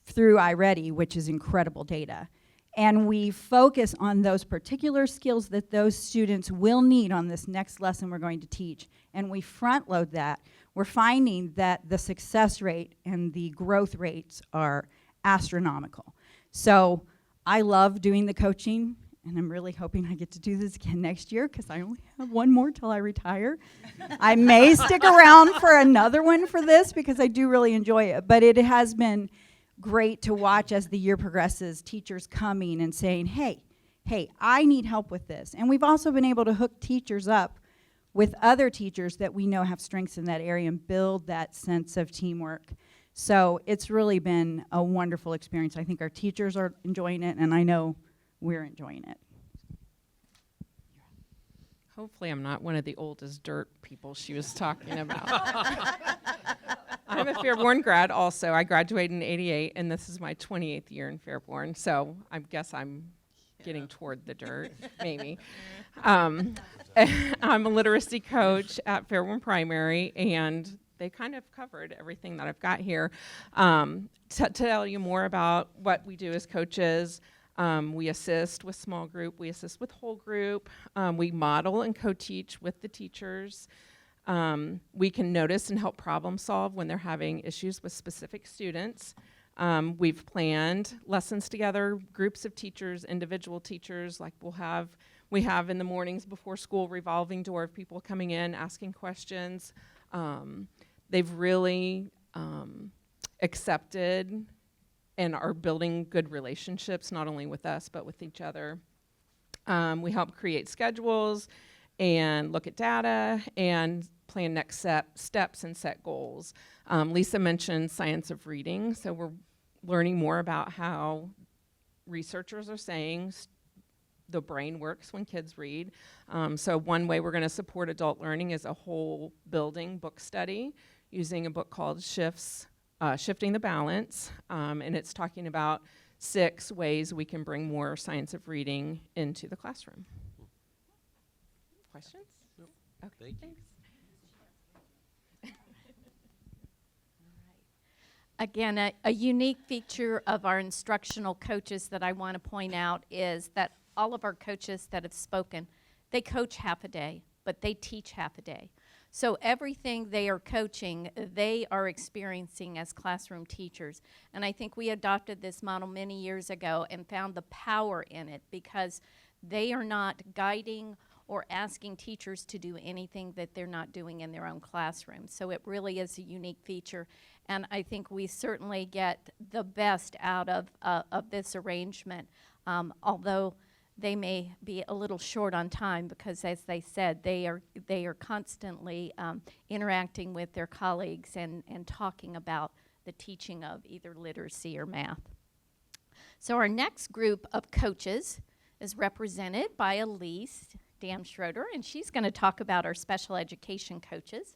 through iReady, which is incredible data, and we focus on those particular skills that those students will need on this next lesson we're going to teach, and we front load that, we're finding that the success rate and the growth rates are astronomical. So I love doing the coaching, and I'm really hoping I get to do this again next year because I only have one more till I retire. I may stick around for another one for this because I do really enjoy it, but it has been great to watch as the year progresses, teachers coming and saying, hey, I need help with this. And we've also been able to hook teachers up with other teachers that we know have strengths in that area and build that sense of teamwork. So it's really been a wonderful experience. I think our teachers are enjoying it, and I know we're enjoying it. Hopefully I'm not one of the oldest dirt people she was talking about. I'm a Fairborn grad also. I graduated in '88, and this is my 28th year in Fairborn, so I guess I'm getting toward the dirt, maybe. I'm a literacy coach at Fairborn Primary, and they kind of covered everything that I've got here. To tell you more about what we do as coaches, we assist with small group, we assist with whole group, we model and co-teach with the teachers. We can notice and help problem solve when they're having issues with specific students. We've planned lessons together, groups of teachers, individual teachers, like we have in the mornings before school revolving door of people coming in, asking questions. They've really accepted and are building good relationships, not only with us, but with each other. We help create schedules and look at data and plan next steps and set goals. Lisa mentioned science of reading, so we're learning more about how researchers are saying the brain works when kids read. So one way we're going to support adult learning is a whole building book study using a book called Shifting the Balance, and it's talking about 6 ways we can bring more science of reading into the classroom. Questions? Nope. Okay, Thank you. thanks. Again, a unique feature of our instructional coaches that I want to point out is that all of our coaches that have spoken, they coach half a day, but they teach half a day. So everything they are coaching, they are experiencing as classroom teachers. And I think we adopted this model many years ago and found the power in it because they are not guiding or asking teachers to do anything that they're not doing in their own classroom. So it really is a unique feature. And I think we certainly get the best out of this arrangement, although they may be a little short on time because, as they said, they are constantly interacting with their colleagues and talking about the teaching of either literacy or math. So our next group of coaches is represented by Elise Damschroeder, and she's going to talk about our special education coaches.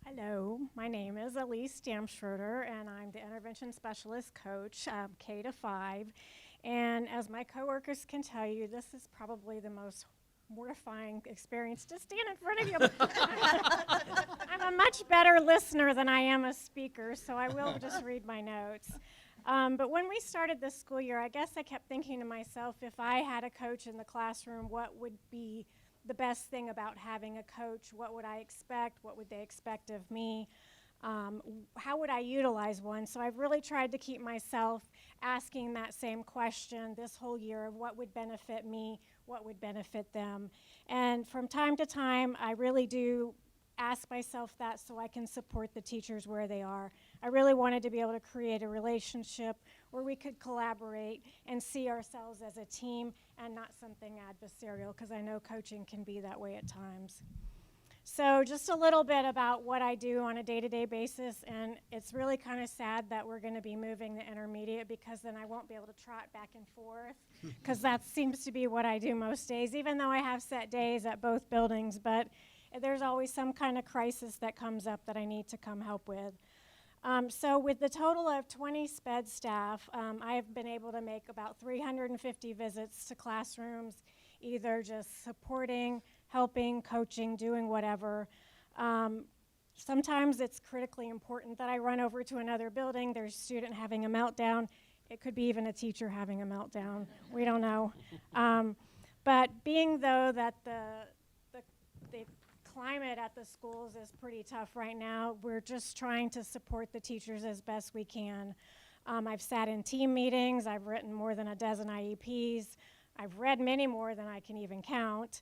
Hello, my name is Elise Damschroeder, and I'm the intervention specialist coach, K to 5. And as my coworkers can tell you, this is probably the most mortifying experience to stand in front of you. I'm a much better listener than I am a speaker, so I will just read my notes. But when we started this school year, I guess I kept thinking to myself, if I had a coach in the classroom, what would be the best thing about having a coach? What would I expect? What would they expect of me? How would I utilize one? So I've really tried to keep myself asking that same question this whole year of what would benefit me, what would benefit them. And from time to time, I really do ask myself that so I can support the teachers where they are. I really wanted to be able to create a relationship where we could collaborate and see ourselves as a team and not something adversarial, because I know coaching can be that way at times. So just a little bit about what I do on a day-to-day basis, and it's really kind of sad that we're going to be moving the intermediate because then I won't be able to trot back and forth, because that seems to be what I do most days, even though I have set days at both buildings, but there's always some kind of crisis that comes up that I need to come help with. So with the total of 20 SPED staff, I have been able to make about 350 visits to classrooms, either just supporting, helping, coaching, doing whatever. Sometimes it's critically important that I run over to another building. There's a student having a meltdown. It could be even a teacher having a meltdown. We don't know. But being, though, that the climate at the schools is pretty tough right now, we're just trying to support the teachers as best we can. I've sat in team meetings. I've written more than a dozen IEPs. I've read many more than I can even count.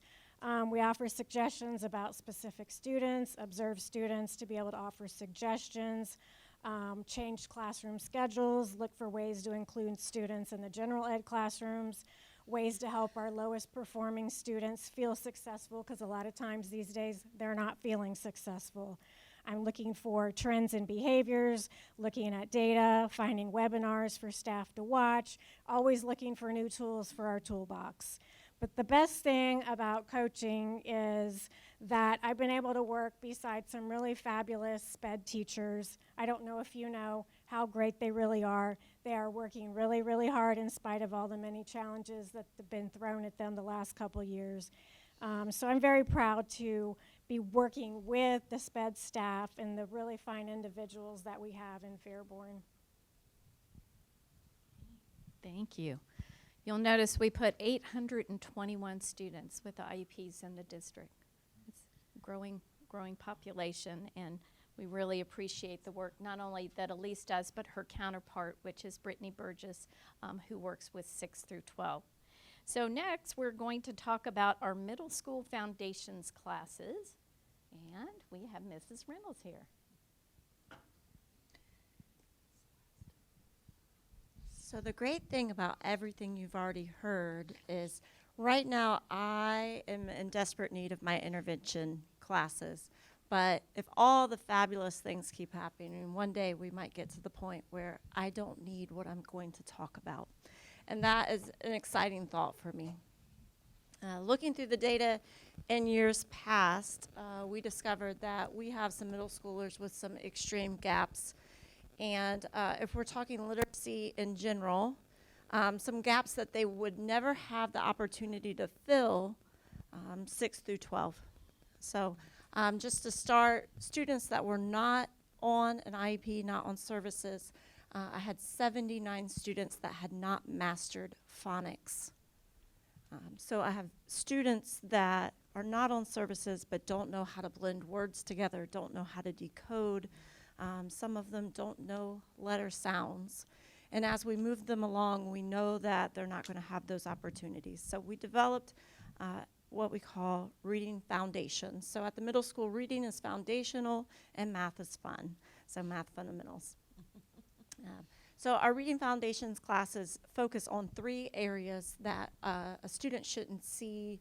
We offer suggestions about specific students, observe students to be able to offer suggestions, change classroom schedules, look for ways to include students in the general ed classrooms, ways to help our lowest performing students feel successful, because a lot of times these days they're not feeling successful. I'm looking for trends in behaviors, looking at data, finding webinars for staff to watch, always looking for new tools for our toolbox. But the best thing about coaching is that I've been able to work beside some really fabulous SPED teachers. I don't know if you know how great they really are. They are working really, really hard in spite of all the many challenges that have been thrown at them the last couple years. So I'm very proud to be working with the SPED staff and the really fine individuals that we have in Fairborn. Thank you. You'll notice we put 821 students with the IEPs in the district. It's a growing population, and we really appreciate the work not only that Elise does, but her counterpart, which is Brittany Burgess, who works with 6 through 12. So next, we're going to talk about our middle school foundations classes, and we have Mrs. Reynolds here. So the great thing about everything you've already heard is right now I am in desperate need of my intervention classes. But if all the fabulous things keep happening, one day we might get to the point where I don't need what I'm going to talk about. And that is an exciting thought for me. Looking through the data in years past, we discovered that we have some middle schoolers with some extreme gaps. And if we're talking literacy in general, some gaps that they would never have the opportunity to fill 6 through 12. So just to start, students that were not on an IEP, not on services, I had 79 students that had not mastered phonics. So I have students that are not on services but don't know how to blend words together, don't know how to decode. Some of them don't know letter sounds. And as we move them along, we know that they're not going to have those opportunities. So we developed what we call reading foundations. So at the middle school, reading is foundational and math is fun. So math fundamentals. So our reading foundations classes focus on 3 areas that a student shouldn't see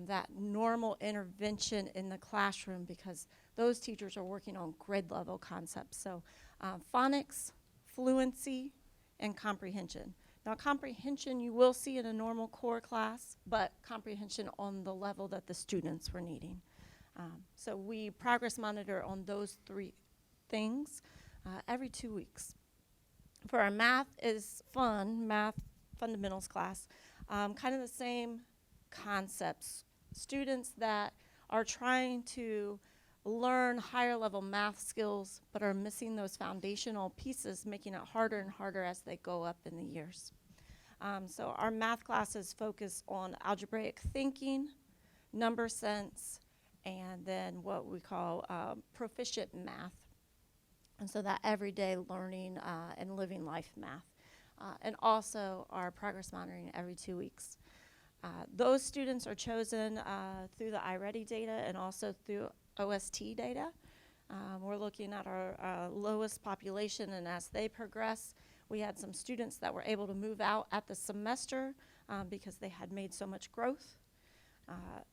that normal intervention in the classroom, because those teachers are working on grade level concepts. So phonics, fluency, and comprehension. Now comprehension you will see in a normal core class, but comprehension on the level that the students were needing. So we progress monitor on those 3 things every 2 weeks. For our math is fun, math fundamentals class, kind of the same concepts. Students that are trying to learn higher level math skills but are missing those foundational pieces, making it harder and harder as they go up in the years. So our math classes focus on algebraic thinking, number sense, and then what we call proficient math. And so that everyday learning and living life math. And also our progress monitoring every 2 weeks. Those students are chosen through the iReady data and also through OST data. We're looking at our lowest population, and as they progress, we had some students that were able to move out at the semester because they had made so much growth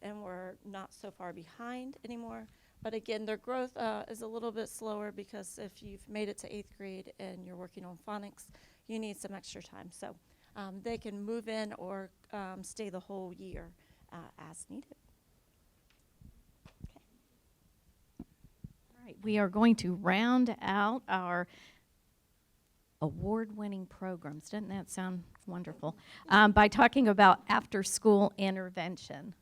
and were not so far behind anymore. But again, their growth is a little bit slower because if you've made it to 8th grade and you're working on phonics, you need some extra time. So they can move in or stay the whole year as needed. All right, we are going to round out our award-winning programs. Doesn't that sound wonderful? By talking about after-school intervention.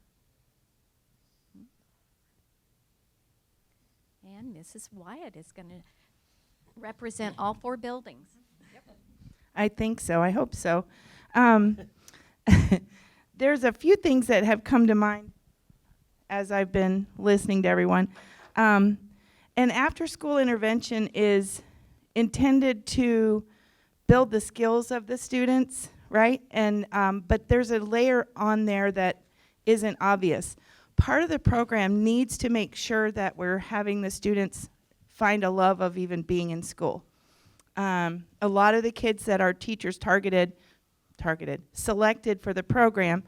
And Mrs. Wyatt is going to represent all 4 buildings. I think so. I hope so. There's a few things that have come to mind as I've been listening to everyone. And after-school intervention is intended to build the skills of the students, right? And but there's a layer on there that isn't obvious. Part of the program needs to make sure that we're having the students find a love of even being in school. A lot of the kids that our teachers selected for the program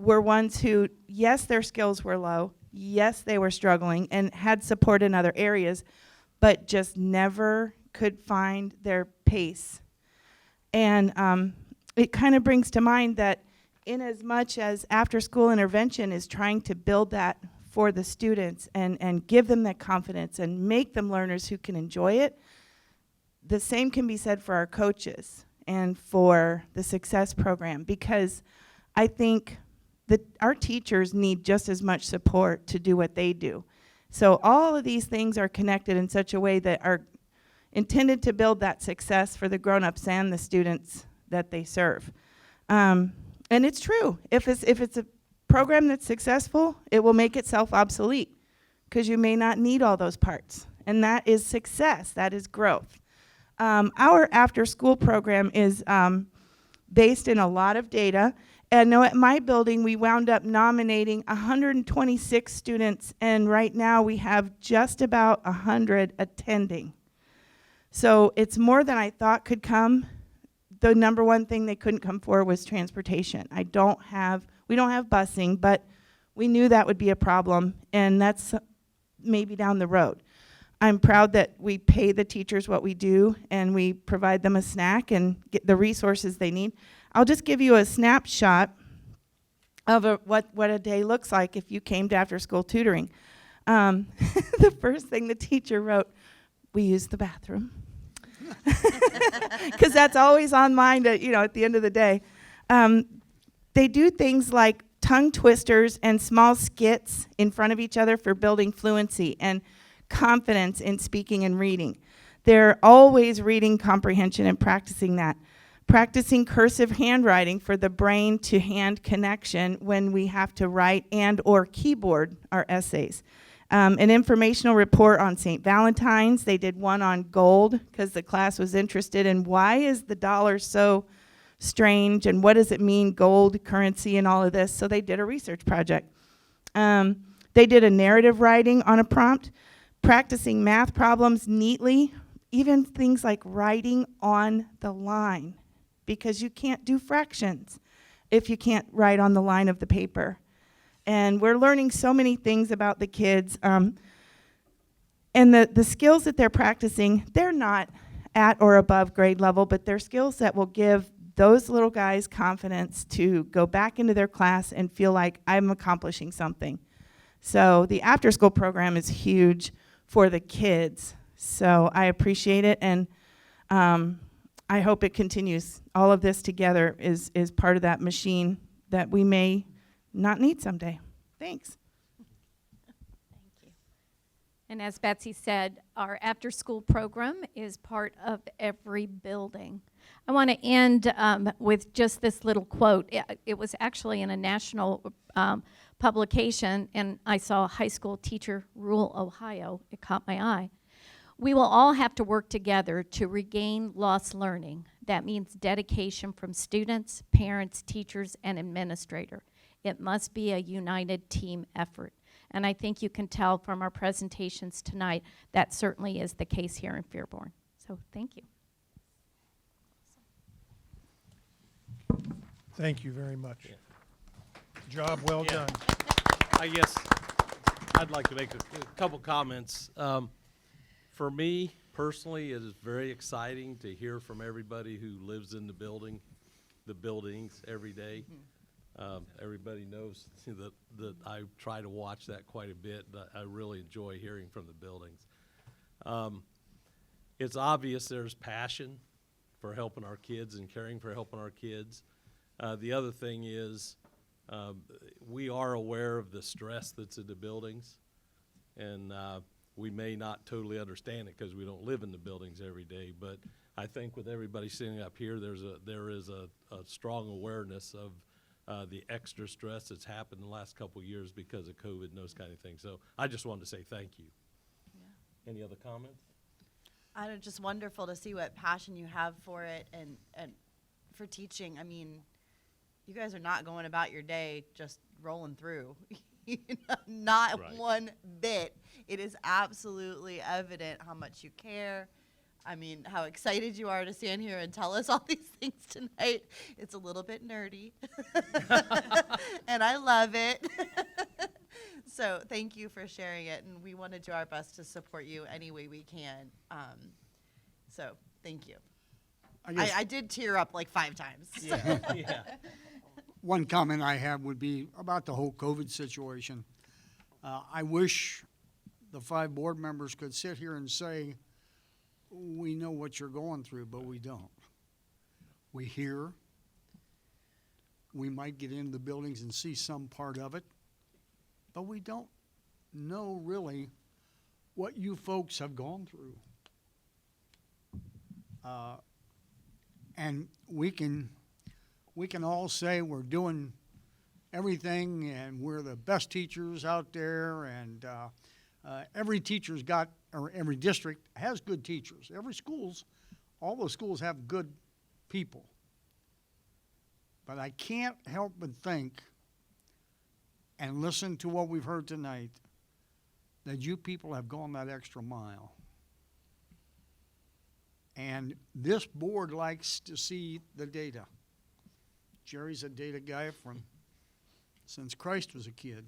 were ones who, yes, their skills were low, yes, they were struggling and had support in other areas, but just never could find their pace. And it kind of brings to mind that in as much as after-school intervention is trying to build that for the students and give them that confidence and make them learners who can enjoy it, the same can be said for our coaches and for the Success Program, because I think that our teachers need just as much support to do what they do. So all of these things are connected in such a way that are intended to build that success for the grown-ups and the students that they serve. And it's true. If it's a program that's successful, it will make itself obsolete because you may not need all those parts. And that is success. That is growth. Our after-school program is based in a lot of data. And no, at my building, we wound up nominating 126 students, and right now we have just about 100 attending. So it's more than I thought could come. The number one thing they couldn't come for was transportation. We don't have busing, but we knew that would be a problem, and that's maybe down the road. I'm proud that we pay the teachers what we do, and we provide them a snack and get the resources they need. I'll just give you a snapshot of what a day looks like if you came to after-school tutoring. The first thing the teacher wrote, we use the bathroom. Because that's always on mind at the end of the day. They do things like tongue twisters and small skits in front of each other for building fluency and confidence in speaking and reading. They're always reading comprehension and practicing that. Practicing cursive handwriting for the brain to hand connection when we have to write and or keyboard our essays. An informational report on St. Valentine's. They did one on gold because the class was interested in why is the dollar so strange and what does it mean, gold, currency, and all of this. So they did a research project. They did a narrative writing on a prompt, practicing math problems neatly, even things like writing on the line, because you can't do fractions if you can't write on the line of the paper. And we're learning so many things about the kids. And the skills that they're practicing, they're not at or above grade level, but they're skills that will give those little guys confidence to go back into their class and feel like I'm accomplishing something. So the after-school program is huge for the kids. So I appreciate it, and I hope it continues. All of this together is part of that machine that we may not need someday. Thanks. Thank you. And as Betsy said, our after-school program is part of every building. I want to end with just this little quote. It was actually in a national publication, and I saw High School Teacher Rule Ohio. It caught my eye. We will all have to work together to regain lost learning. That means dedication from students, parents, teachers, and administrator. It must be a united team effort. And I think you can tell from our presentations tonight that certainly is the case here in Fairborn. So thank you. Thank you very much. Job well done. I guess I'd like to make a couple comments. For me, personally, it is very exciting to hear from everybody who lives in the buildings every day. Everybody knows that I try to watch that quite a bit, but I really enjoy hearing from the buildings. It's obvious there's passion for helping our kids and caring for helping our kids. The other thing is we are aware of the stress that's in the buildings, and we may not totally understand it because we don't live in the buildings every day, but I think with everybody sitting up here, there is a strong awareness of the extra stress that's happened in the last couple of years because of COVID and those kind of things. So I just wanted to say thank you. Yeah. Any other comments? It's just wonderful to see what passion you have for it and for teaching. I mean, you guys are not going about your day just rolling through. Not right. One bit. It is absolutely evident how much you care, I mean, how excited you are to stand here and tell us all these things tonight. It's a little bit nerdy, and I love it. So thank you for sharing it, and we want to do our best to support you any way we can. So thank you. I did tear up like 5 times. Yeah, yeah. One comment I have would be about the whole COVID situation. I wish the 5 board members could sit here and say, we know what you're going through, but we don't. We hear. We might get into the buildings and see some part of it, but we don't know really what you folks have gone through. And we can all say we're doing everything and we're the best teachers out there, and every teacher's got, or every district has good teachers. All those schools have good people. But I can't help but think and listen to what we've heard tonight, that you people have gone that extra mile. And this board likes to see the data. Jerry's a data guy since Christ was a kid.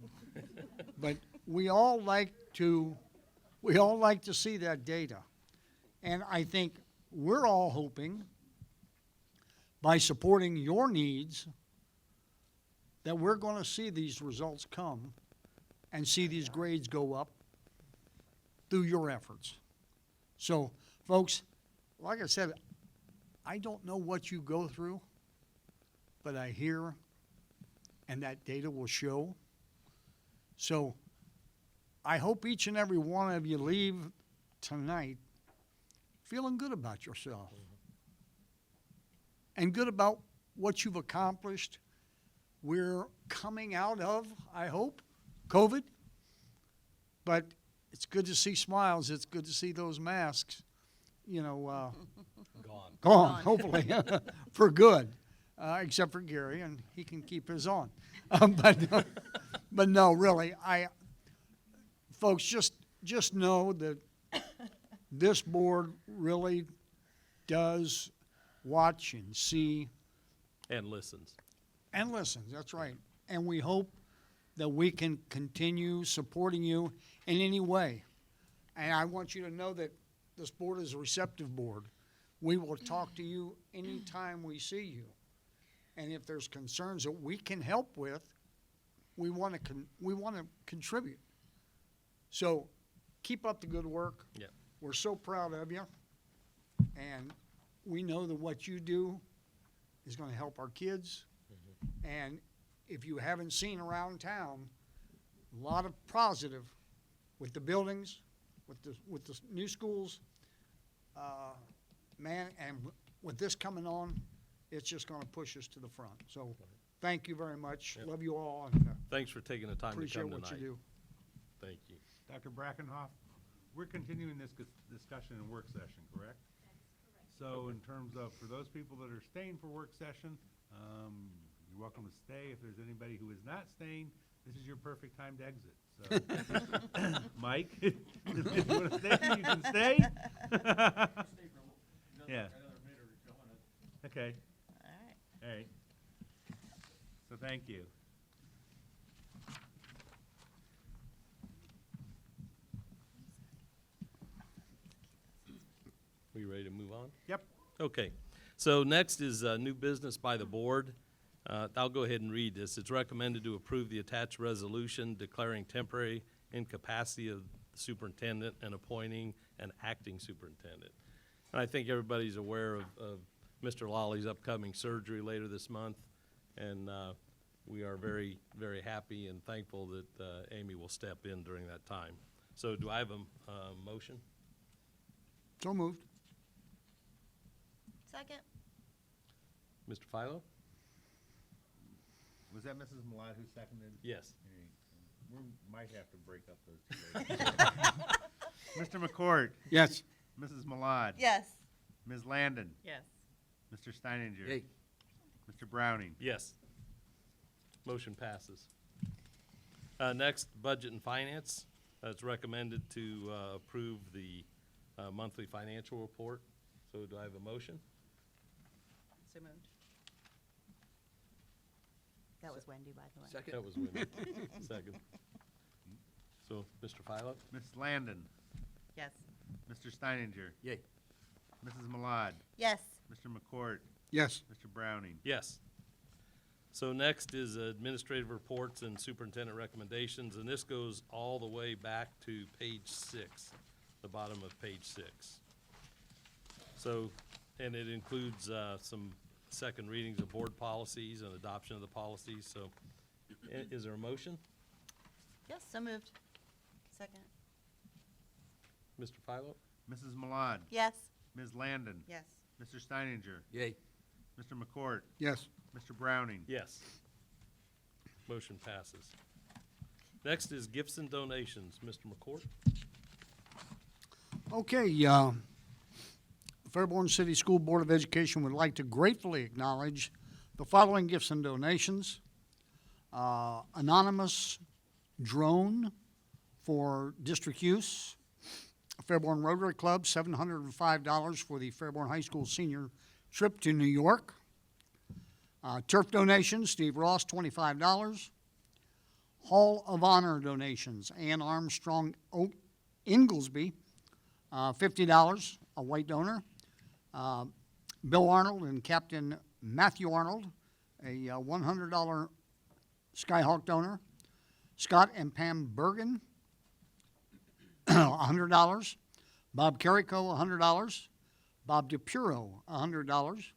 But we all like to see that data. And I think we're all hoping, by supporting your needs, that we're going to see these results come and see these grades go up through your efforts. So, folks, like I said, I don't know what you go through, but I hear, and that data will show. So I hope each and every one of you leave tonight feeling good about yourself and good about what you've accomplished. We're coming out of, I hope, COVID, but it's good to see smiles. It's good to see those masks, gone, hopefully, for good, except for Gary, and he can keep his on. But no, really, folks, just know that this board really does watch and see. And listens. And listens, that's right. And we hope that we can continue supporting you in any way. And I want you to know that this board is a receptive board. We will talk to you anytime we see you. And if there's concerns that we can help with, we want to contribute. So keep up the good work. Yeah. We're so proud of you. And we know that what you do is going to help our kids. And if you haven't seen around town, a lot of positive with the buildings, with the new schools, and with this coming on, it's just going to push us to the front. So thank you very much. Yep. Love you all. And Thanks for taking the time to appreciate come tonight. what you do. Thank you. Dr. Brackenhoff, we're continuing this discussion in work session, correct? So in terms of, for those people that are staying for work session, you're welcome to stay. If there's anybody who is not staying, this is your perfect time to exit. So, Mike, if you want to stay, you can stay. Yeah. Okay. All right. So thank you. We ready to move on? Yep. Okay. So next is new business by the board. I'll go ahead and read this. It's recommended to approve the attached resolution declaring temporary incapacity of the superintendent and appointing an acting superintendent. And I think everybody's aware of Mr. Lawley's upcoming surgery later this month, and we are very, very happy and thankful that Amy will step in during that time. So do I have a motion? So moved. Second. Mr. Philo? Was that Mrs. Malad who seconded? Yes. We might have to break up those two. Mr. McCourt? Yes. Mrs. Malad? Yes. Ms. Landon? Yes. Mr. Steininger? Yay. Mr. Browning? Yes. Motion passes. Next, Budget and Finance. It's recommended to approve the monthly financial report. So do I have a motion? So moved. That was Wendy, by the way. Second. That was Wendy. Second. So, Mr. Philo? Ms. Landon, Yes. Mr. Steininger. Yay. Mrs. Malad, Yes. Mr. McCourt, Yes. Mr. Browning. Yes. So next is administrative reports and superintendent recommendations, and this goes all the way back to page 6, the bottom of page 6. So, and it includes some second readings of board policies and adoption of the policies. So, is there a motion? Yes, so moved. Second. Mr. Philo? Mrs. Malad, Yes. Ms. Landon, Yes. Mr. Steininger, Yay. Mr. McCourt, Yes. Mr. Browning. Yes. Motion passes. Next is gifts and donations. Mr. McCourt? Okay, the Fairborn City School Board of Education would like to gratefully acknowledge the following gifts and donations. Anonymous drone for district use. Fairborn Rotary Club, $705 for the Fairborn High School senior trip to New York. Turf donations, Steve Ross, $25. Hall of Honor donations, Ann Armstrong Inglesby, $50, a white donor. Bill Arnold and Captain Matthew Arnold, a $100 Skyhawk donor. Scott and Pam Bergen, $100. Bob Carrico, $100. Bob DePuro, $100.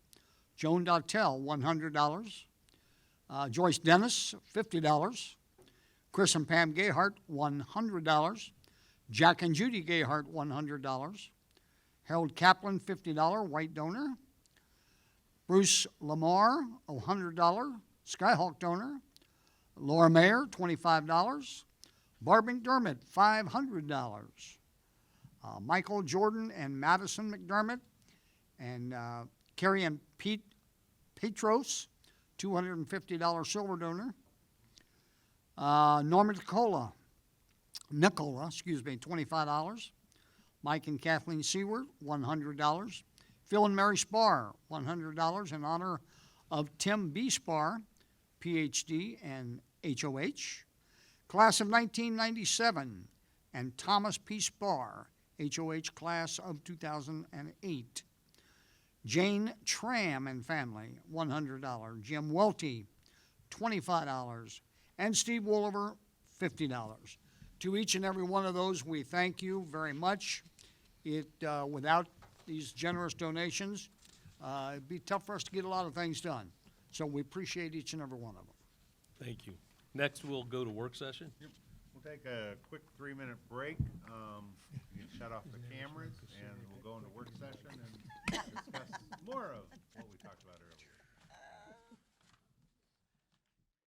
Joan Dottel, $100. Joyce Dennis, $50. Chris and Pam Gayhart, $100. Jack and Judy Gayhart, $100. Harold Kaplan, $50, white donor. Bruce Lamar, $100, Skyhawk donor. Laura Mayer, $25. Barb McDermott, $500. Michael Jordan and Madison McDermott and Carrie and Pete Petros, $250 silver donor. Norma Nicola, $25. Mike and Kathleen Seward, $100. Phil and Mary Spar, $100 in honor of Tim B. Spar, PhD and HOH. Class of 1997, and Thomas P. Spar, HOH class of 2008. Jane Tram and family, $100. Jim Welty, $25. And Steve Wolliver, $50. To each and every one of those, we thank you very much. Without these generous donations, it'd be tough for us to get a lot of things done. So we appreciate each and every one of them. Thank you. Next, we'll go to work session. We'll take a quick 3-minute break. You can shut off the cameras, and we'll go into work session and discuss more of what we talked about earlier.